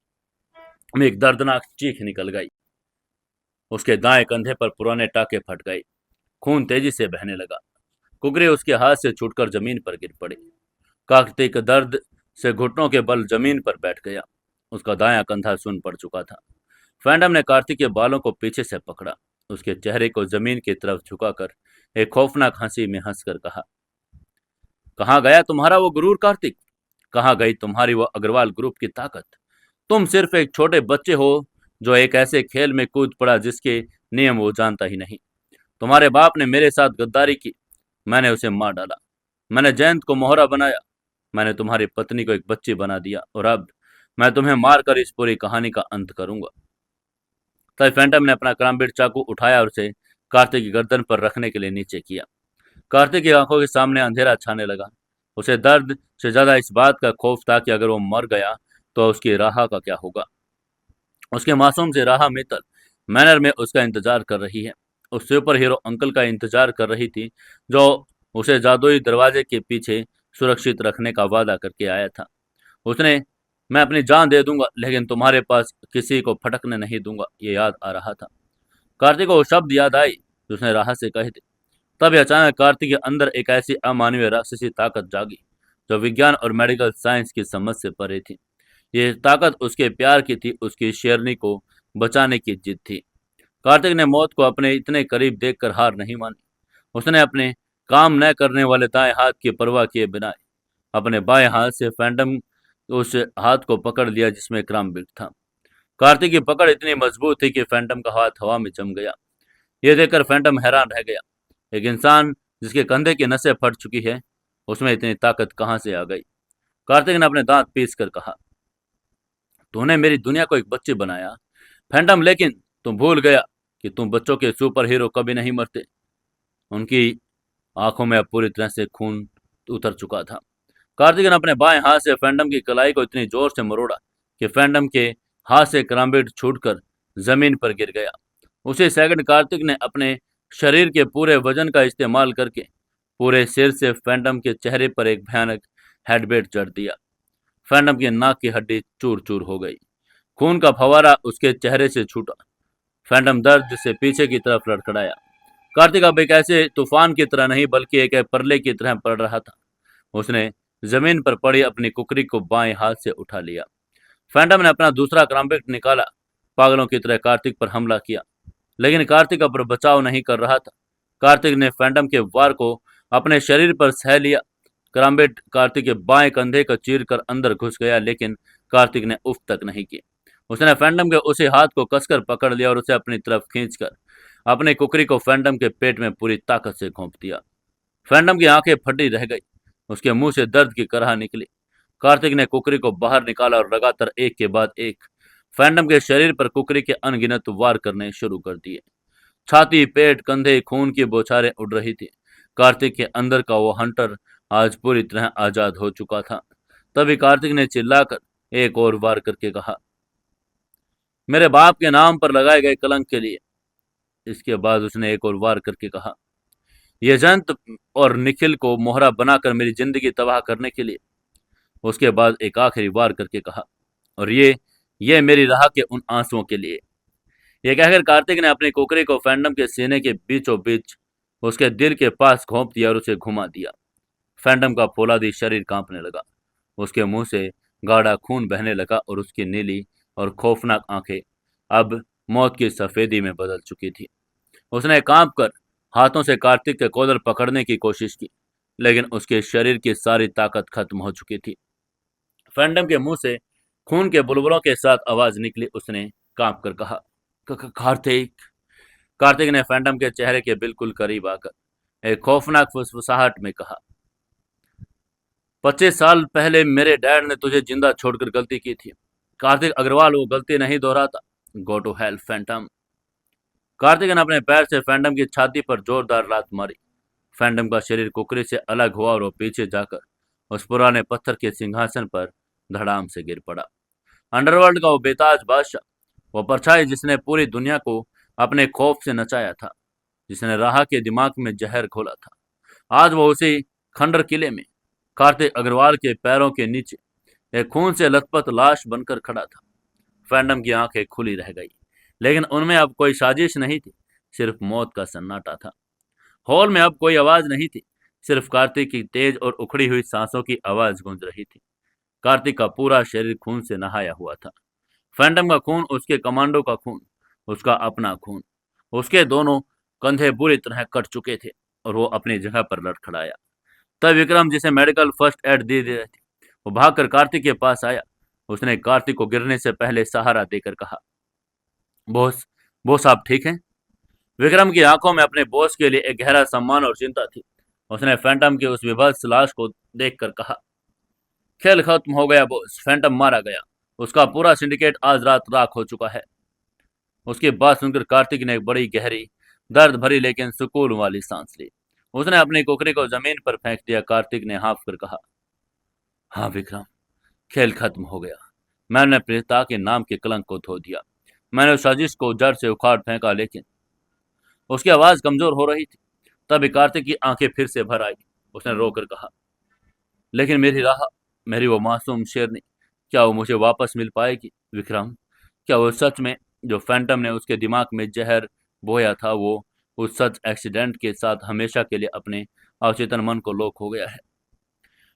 में एक दर्दनाक चीख निकल गई। उसके दाएं कंधे पर पुराने टाके फट गए। खून तेजी से बहने लगा। कुकरी उसके हाथ से छूटकर जमीन पर गिर पड़ी। कार्तिक दर्द से घुटनों के बल जमीन पर बैठ गया। उसका दायां कंधा सुन्न पड़ चुका था। फैंटम ने कार्तिक के बालों को पीछे से पकड़ा, उसके चेहरे को जमीन की तरफ झुकाकर एक खौफनाक हंसी में हंसकर कहा, कहाँ गया तुम्हारा वो गुरूर कार्तिक? कहाँ गई तुम्हारी वो अग्रवाल ग्रुप की ताकत? तुम सिर्फ एक छोटे बच्चे हो जो एक ऐसे खेल में कूद पड़ा जिसके नियम वो जानता ही नहीं। तुम्हारे बाप ने मेरे साथ गद्दारी की, मैंने उसे मार डाला। मैंने जयंत को मोहरा बनाया, मैंने तुम्हारी पत्नी को एक बच्ची बना दिया, और अब मैं तुम्हें मारकर इस पूरी कहानी का अंत करूंगा। तब फैंटम ने अपना करामबिट चाकू उठाया और उसे कार्तिक की गर्दन पर रखने के लिए नीचे किया। कार्तिक की आंखों के सामने अंधेरा छाने लगा। उसे दर्द से ज्यादा इस बात का खौफ था कि अगर वो मर गया तो उसकी राह का क्या होगा। उसके मासूम से राह मित्तल मैनर में उसका इंतजार कर रही है। उस सुपर हीरो अंकल का इंतजार कर रही थी, जो उसे जादुई दरवाजे के पीछे सुरक्षित रखने का वादा करके आया था। उसने, मैं अपनी जान दे दूंगा लेकिन तुम्हारे पास किसी को फटकने नहीं दूंगा, ये याद आ रहा था। कार्तिक को वो शब्द याद आई जो उसने राह से कहे थे। तब अचानक कार्तिक के अंदर एक ऐसी अमानवीय राक्षसी ताकत जागी जो विज्ञान और मेडिकल साइंस की समझ से परे थी। ये ताकत उसके प्यार की थी, उसकी शेरनी को बचाने की जिद थी। कार्तिक ने मौत को अपने इतने करीब देखकर हार नहीं मानी। उसने अपने काम न करने वाले दाएं हाथ की परवाह किए बिना अपने बाएं हाथ से फैंटम उस हाथ को पकड़ लिया जिसमें क्रामबिट था। कार्तिक की पकड़ इतनी मजबूत थी कि फैंटम का हाथ हवा में जम गया। यह देखकर फैंटम हैरान रह गया। एक इंसान जिसके कंधे की नसें फट चुकी है, उसमें इतनी ताकत कहां से आ गई? कार्तिक ने अपने दांत पीस कर कहा, तूने मेरी दुनिया को एक बच्चे बनाया फैंटम, लेकिन तुम भूल गया कि तुम बच्चों के सुपर हीरो कभी नहीं मरते। उनकी आंखों में अब पूरी तरह से खून उतर चुका था। कार्तिक ने अपने बाएं हाथ से फैंटम की कलाई को इतनी जोर से मरोड़ा कि फैंटम के हाथ से करामबिट छूटकर जमीन पर गिर गया। उसी सेकंड कार्तिक ने अपने शरीर के पूरे वजन का इस्तेमाल करके पूरे सिर से फैंटम के चेहरे पर एक भयानक हेडबेट जड़ दिया। फैंटम की नाक की हड्डी चूर चूर हो गई। खून का फवारा उसके चेहरे से छूटा। फैंटम दर्द से पीछे की तरफ लड़खड़ाया। कार्तिक अब एक ऐसे तूफान की तरह नहीं बल्कि एक परले की तरह पड़ रहा था। उसने जमीन पर पड़ी अपनी कुकरी को बाएं हाथ से उठा लिया। फैंटम ने अपना दूसरा करामबिट निकाला, पागलों की तरह कार्तिक पर हमला किया, लेकिन कार्तिक अब बचाव नहीं कर रहा था। कार्तिक ने फैंटम के वार को अपने शरीर पर सह लिया। कराम्बेट कार्तिक के बाएं कंधे को चीर कर अंदर घुस गया, लेकिन कार्तिक ने उफ तक नहीं की। उसने फैंटम के उसी हाथ को कसकर पकड़ लिया और उसे अपनी तरफ खींचकर अपनी कुकरी को फैंटम के पेट में पूरी ताकत से घोंप दिया। फैंटम की आंखें फटी रह गई, उसके मुंह से दर्द की कराह निकली। कार्तिक ने कुकरी को बाहर निकाला और लगातार एक के बाद एक फैंटम के शरीर पर कुकरी के अनगिनत वार करने शुरू कर दिए। छाती, पेट, कंधे, खून की बौछारें उड़ रही थी। कार्तिक के अंदर का वो हंटर आज पूरी तरह आजाद हो चुका था। तभी कार्तिक ने चिल्लाकर एक और वार करके कहा, मेरे बाप के नाम पर लगाए गए कलंक के लिए। इसके बाद उसने एक और वार करके कहा, यह जंत और निखिल को मोहरा बनाकर मेरी जिंदगी तबाह करने के लिए। उसके बाद एक आखिरी वार करके कहा, और ये मेरी राह के उन आंसुओं के लिए। यह कहकर कार्तिक ने अपनी कुकरी को फैंटम के सीने के बीचों बीच उसके दिल के पास घोंप दिया और उसे घुमा दिया। फैंटम का फौलादी शरीर कांपने लगा, उसके मुंह से गाढ़ा खून बहने लगा और उसकी नीली और खौफनाक आंखें अब मौत की सफेदी में बदल चुकी थी। उसने कांप कर हाथों से कार्तिक के कॉलर पकड़ने की कोशिश की, लेकिन उसके शरीर की सारी ताकत खत्म हो चुकी थी। फैंटम के मुंह से खून के बुलबुलों के साथ आवाज निकली। उसने कांप कर कहा, कार्तिक। कार्तिक ने फैंटम के चेहरे के बिल्कुल करीब आकर एक खौफनाक फुसफुसाहट में कहा, 25 साल पहले मेरे डैड ने तुझे जिंदा छोड़कर गलती की थी। कार्तिक अग्रवाल वो गलती नहीं दोहराता। Go to hell phantom. Kartik ने अपने पैर से फैंटम की छाती पर जोरदार लात मारी। फैंटम का शरीर कुकरी से अलग हुआ और वो पीछे जाकर उस पुराने पत्थर के सिंहासन पर धड़ाम से गिर पड़ा। अंडरवर्ल्ड का वो बेताज बादशाह, वो परछाई जिसने पूरी दुनिया को अपने खौफ से नचाया था, जिसने राह के दिमाग में जहर घोला था, आज वो उसी खंडर किले में कार्तिक अग्रवाल के पैरों के नीचे एक खून से लथपथ लाश बनकर खड़ा था। फैंटम की आंखें खुली रह गई, लेकिन उनमें अब कोई साजिश नहीं थी, सिर्फ मौत का सन्नाटा था। हॉल में अब कोई आवाज नहीं थी, सिर्फ कार्तिक की तेज और उखड़ी हुई सांसों की आवाज गूंज रही थी। कार्तिक का पूरा शरीर खून से नहाया हुआ था। फैंटम का खून, उसके कमांडो का खून, उसका अपना खून। उसके दोनों कंधे बुरी तरह कट चुके थे और वो अपनी जगह पर लड़खड़ाया। तब विक्रम, जिसे मेडिकल फर्स्ट एड दी रही थी, वो भागकर कार्तिक के पास आया। उसने कार्तिक को गिरने से पहले सहारा देकर कहा, बॉस, बॉस आप ठीक हैं? विक्रम की आंखों में अपने बॉस के लिए एक गहरा सम्मान और चिंता थी। उसने फैंटम की उस विभत्स लाश को देखकर कहा, खेल खत्म हो गया बॉस, फैंटम मारा गया। उसका पूरा सिंडिकेट आज रात राख हो चुका है। उसकी बात सुनकर कार्तिक ने एक बड़ी गहरी, दर्द भरी लेकिन सुकून वाली सांस ली। उसने अपनी कुकरी को जमीन पर फेंक दिया। कार्तिक ने हाँफ कर कहा, हाँ विक्रम, खेल खत्म हो गया। मैंने पिता के नाम के कलंक को धो दिया। मैंने उस साजिश को जड़ से उखाड़ फेंका। लेकिन उसकी आवाज कमजोर हो रही थी। तभी कार्तिक की आंखें फिर से भर आई। उसने रोकर कहा, लेकिन मेरी राह, मेरी वो मासूम शेरनी, क्या वो मुझे वापस मिल पाएगी? विक्रम, क्या वो सच में जो फैंटम ने उसके दिमाग में जहर बोया था, वो उस सच एक्सीडेंट के साथ हमेशा के लिए अपने अवचेतन मन को लोक हो गया है?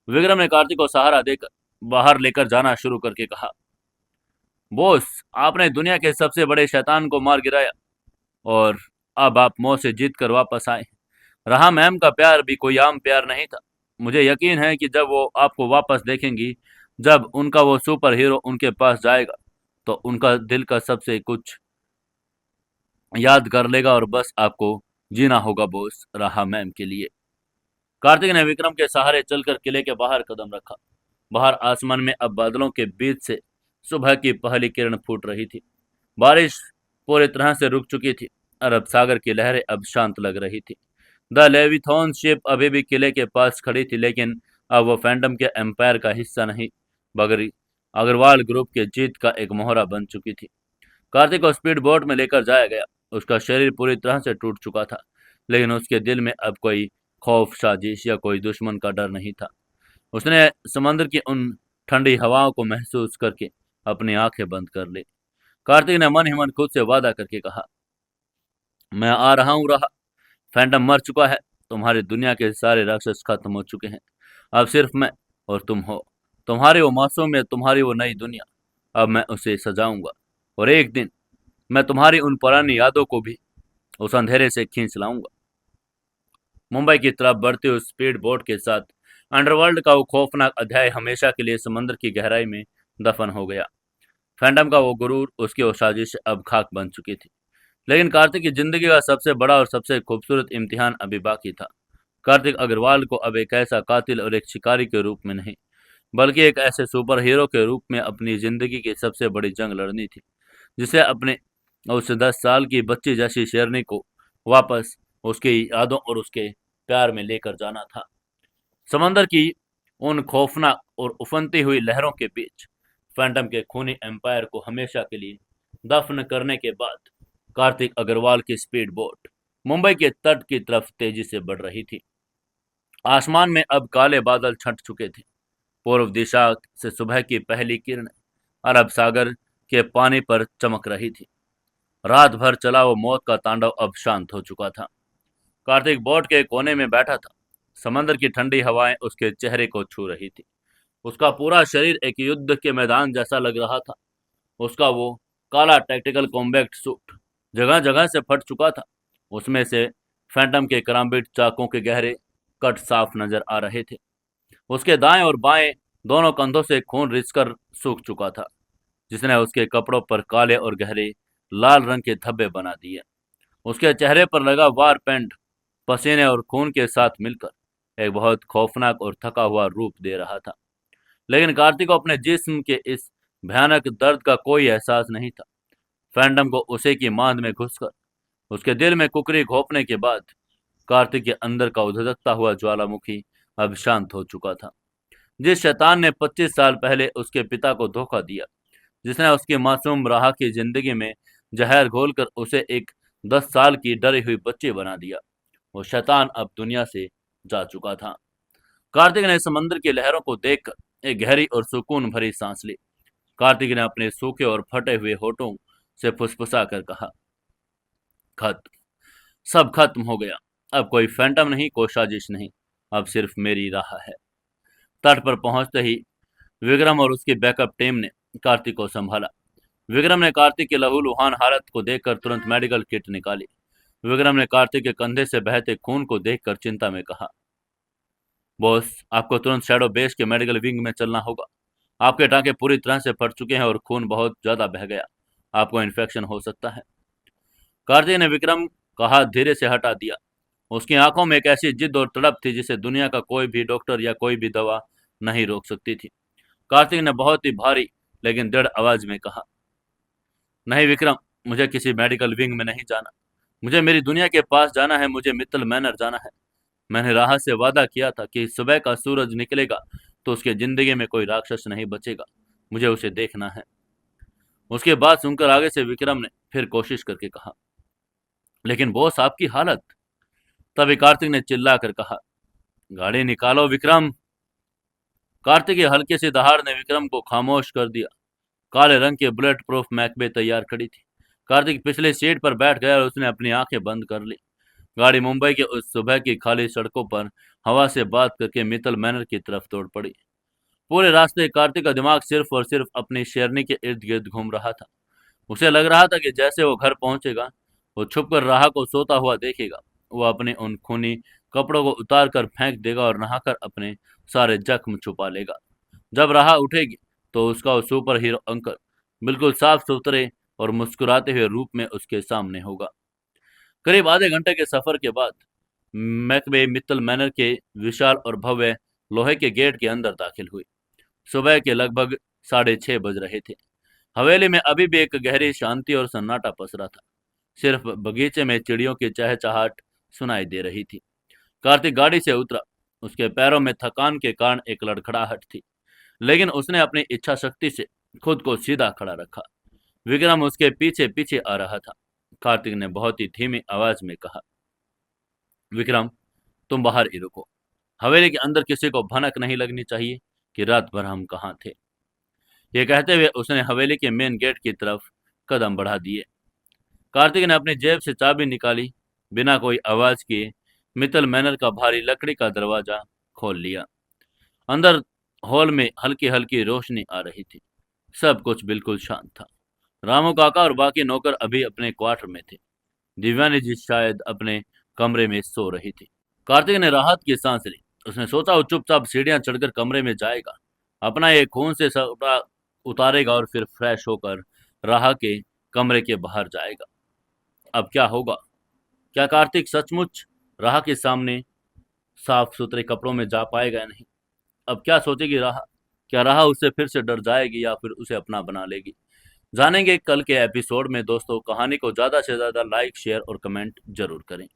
विक्रम ने कार्तिक को सहारा देकर बाहर लेकर जाना शुरू करके कहा, बॉस, आपने दुनिया के सबसे बड़े शैतान को मार गिराया और अब आप मौत से जीत कर वापस आए। रहा मैम का प्यार भी कोई आम प्यार नहीं था। मुझे यकीन है कि जब वो आपको वापस देखेंगी, जब उनका वो सुपर हीरो उनके पास जाएगा, तो उनका दिल का सबसे कुछ याद कर लेगा और बस आपको जीना होगा बॉस, रहा मैम के लिए। कार्तिक ने विक्रम के सहारे चलकर किले के बाहर कदम रखा। बाहर आसमान में अब बादलों के बीच से सुबह की पहली किरण फूट रही थी। बारिश पूरी तरह से रुक चुकी थी। अरब सागर की लहरें अब शांत लग रही थी। द लेविथॉन शिप अभी भी किले के पास खड़ी थी, लेकिन अब वो फैंटम के एम्पायर का हिस्सा नहीं, बगरी अग्रवाल ग्रुप के जीत का एक मोहरा बन चुकी थी। कार्तिक को स्पीड बोट में लेकर जाया गया। उसका शरीर पूरी तरह से टूट चुका था, लेकिन उसके दिल में अब कोई खौफ, साजिश या कोई दुश्मन का डर नहीं था। उसने समंदर की उन ठंडी हवाओं को महसूस करके अपनी आंखें बंद कर ली। कार्तिक ने मन ही मन खुद से वादा करके कहा, मैं आ रहा हूँ रहा। फैंटम मर चुका है। तुम्हारी दुनिया के सारे राक्षस खत्म हो चुके हैं। अब सिर्फ मैं और तुम हो। तुम्हारी वो मासूमियत, तुम्हारी वो नई दुनिया, अब मैं उसे सजाऊंगा। और एक दिन मैं तुम्हारी उन पुरानी यादों को भी उस अंधेरे से खींच लाऊंगा। मुंबई की तरफ बढ़ते हुए स्पीड बोट के साथ अंडरवर्ल्ड का वो खौफनाक अध्याय हमेशा के लिए समुद्र की गहराई में दफन हो गया। फैंटम का वो गुरूर, उसकी वो साजिश अब खाक बन चुकी थी। लेकिन कार्तिक की जिंदगी का सबसे बड़ा और सबसे खूबसूरत इम्तिहान अभी बाकी था। कार्तिक अग्रवाल को अब एक ऐसा कातिल और एक शिकारी के रूप में नहीं, बल्कि एक ऐसे सुपर हीरो के रूप में अपनी जिंदगी की सबसे बड़ी जंग लड़नी थी, जिसे अपने उस 10 साल की बच्ची जैसी शेरनी को वापस उसकी यादों और उसके प्यार में लेकर जाना था। समंदर की उन खौफनाक और उफनती हुई लहरों के बीच फैंटम के खूनी एम्पायर को हमेशा के लिए दफन करने के बाद कार्तिक अग्रवाल की स्पीड बोट मुंबई के तट की तरफ तेजी से बढ़ रही थी। आसमान में अब काले बादल छंट चुके थे। पूर्व दिशा से सुबह की पहली किरण अरब सागर के पानी पर चमक रही थी। रात भर चला वो मौत का तांडव अब शांत हो चुका था। कार्तिक बोट के कोने में बैठा था। समंदर की ठंडी हवाएं उसके चेहरे को छू रही थी। उसका पूरा शरीर एक युद्ध के मैदान जैसा लग रहा था। उसका वो काला टैक्टिकल कॉम्बैक्ट सूट जगह जगह से फट चुका था। उसमें से फैंटम के कराम्बिट चाकों के गहरे कट साफ नजर आ रहे थे। उसके दाएं और बाएं दोनों कंधों से खून रिसकर सूख चुका था, जिसने उसके कपड़ों पर काले और गहरे लाल रंग के धब्बे बना दिए। उसके चेहरे पर लगा वार पेंट पसीने और खून के साथ मिलकर एक बहुत खौफनाक और थका हुआ रूप दे रहा था। लेकिन कार्तिक को अपने जिस्म के इस भयानक दर्द का कोई एहसास नहीं था। फैंटम को उसे की मांद में घुसकर उसके दिल में कुकरी घोंपने के बाद कार्तिक के अंदर का उधधकता हुआ ज्वालामुखी अब शांत हो चुका था। जिस शैतान ने 25 साल पहले उसके पिता को धोखा दिया, जिसने उसकी मासूम राह की जिंदगी में जहर घोलकर उसे एक 10 साल की डरी हुई बच्ची बना दिया, वो शैतान अब दुनिया से जा चुका था। कार्तिक ने समंदर की लहरों को देखकर एक गहरी और सुकून भरी सांस ली। कार्तिक ने अपने सूखे और फटे हुए होठों से फुसफुसा कर कहा, खत्म, सब खत्म हो गया। अब कोई फैंटम नहीं, कोई साजिश नहीं, अब सिर्फ मेरी राह है। तट पर पहुंचते ही विक्रम और उसकी बैकअप टीम ने कार्तिक को संभाला। विक्रम ने कार्तिक की लहूलुहान हालत को देखकर तुरंत मेडिकल किट निकाली। विक्रम ने कार्तिक के कंधे से बहते खून को देखकर चिंता में कहा, बॉस, आपको तुरंत शैडो बेस के मेडिकल विंग में चलना होगा। आपके टांके पूरी तरह से फट चुके हैं और खून बहुत ज्यादा बह गया। आपको इन्फेक्शन हो सकता है। कार्तिक ने विक्रम का हाथ धीरे से हटा दिया। उसकी आंखों में एक ऐसी जिद और तड़प थी जिसे दुनिया का कोई भी डॉक्टर या कोई भी दवा नहीं रोक सकती थी। कार्तिक ने बहुत ही भारी लेकिन दृढ़ आवाज में कहा, नहीं विक्रम, मुझे किसी मेडिकल विंग में नहीं जाना। मुझे मेरी दुनिया के पास जाना है, मुझे मित्तल मैनर जाना है। मैंने राह से वादा किया था कि सुबह का सूरज निकलेगा तो उसके जिंदगी में कोई राक्षस नहीं बचेगा। मुझे उसे देखना है। उसके बाद सुनकर आगे से विक्रम ने फिर कोशिश करके कहा, लेकिन बॉस, आपकी हालत। तभी कार्तिक ने चिल्ला कर कहा, गाड़ी निकालो विक्रम। कार्तिक के हल्के से दहाड़ ने विक्रम को खामोश कर दिया। काले रंग की बुलेट प्रूफ मैकबे तैयार खड़ी थी। कार्तिक पिछले सीट पर बैठ गया और उसने अपनी आंखें बंद कर ली। गाड़ी मुंबई के उस सुबह की खाली सड़कों पर हवा से बात करके मित्तल मैनर की तरफ दौड़ पड़ी। पूरे रास्ते कार्तिक का दिमाग सिर्फ और सिर्फ अपनी शेरनी के इर्द गिर्द घूम रहा था। उसे लग रहा था कि जैसे वो घर पहुंचेगा, वो छुपकर राह को सोता हुआ देखेगा। वो अपने उन खूनी कपड़ों को उतार कर फेंक देगा और नहाकर अपने सारे जख्म छुपा लेगा। जब राह उठेगी तो उसका वो सुपर हीरो अंकल बिल्कुल साफ सुथरे और मुस्कुराते हुए रूप में उसके सामने होगा। करीब आधे घंटे के सफर के बाद मैकबे मित्तल मैनर के विशाल और भव्य लोहे के गेट के अंदर दाखिल हुई। सुबह के लगभग 6:30 बज रहे थे। हवेली में अभी भी एक गहरी शांति और सन्नाटा पसरा था। सिर्फ बगीचे में चिड़ियों की चहचहाट सुनाई दे रही थी। कार्तिक गाड़ी से उतरा। उसके पैरों में थकान के कारण एक लड़खड़ाहट थी, लेकिन उसने अपनी इच्छा शक्ति से खुद को सीधा खड़ा रखा। विक्रम उसके पीछे पीछे आ रहा था। कार्तिक ने बहुत ही धीमी आवाज में कहा, विक्रम, तुम बाहर ही रुको। हवेली के अंदर किसी को भनक नहीं लगनी चाहिए कि रात भर हम कहाँ थे। ये कहते हुए उसने हवेली के मेन गेट की तरफ कदम बढ़ा दिए। कार्तिक ने अपनी जेब से चाबी निकाली। बिना कोई आवाज किए मित्तल मैनर का भारी लकड़ी का दरवाजा खोल लिया। अंदर हॉल में हल्की हल्की रोशनी आ रही थी। सब कुछ बिल्कुल शांत था। रामू काका और बाकी नौकर अभी अपने क्वार्टर में थे। दिव्यानी जी शायद अपने कमरे में सो रही थी। कार्तिक ने राहत की सांस ली। उसने सोचा वो चुपचाप सीढ़ियां चढ़कर कमरे में जाएगा, अपना एक खून से कपड़ा उतारेगा और फिर फ्रेश होकर राह के कमरे के बाहर जाएगा। अब क्या होगा? क्या कार्तिक सचमुच राह के सामने साफ सुथरे कपड़ों में जा पाएगा या नहीं? अब क्या सोचेगी राह? क्या राह उससे फिर से डर जाएगी या फिर उसे अपना बना लेगी? जानेंगे कल के एपिसोड में दोस्तों। कहानी को ज़्यादा से ज़्यादा लाइक, शेयर और कमेंट जरूर करें।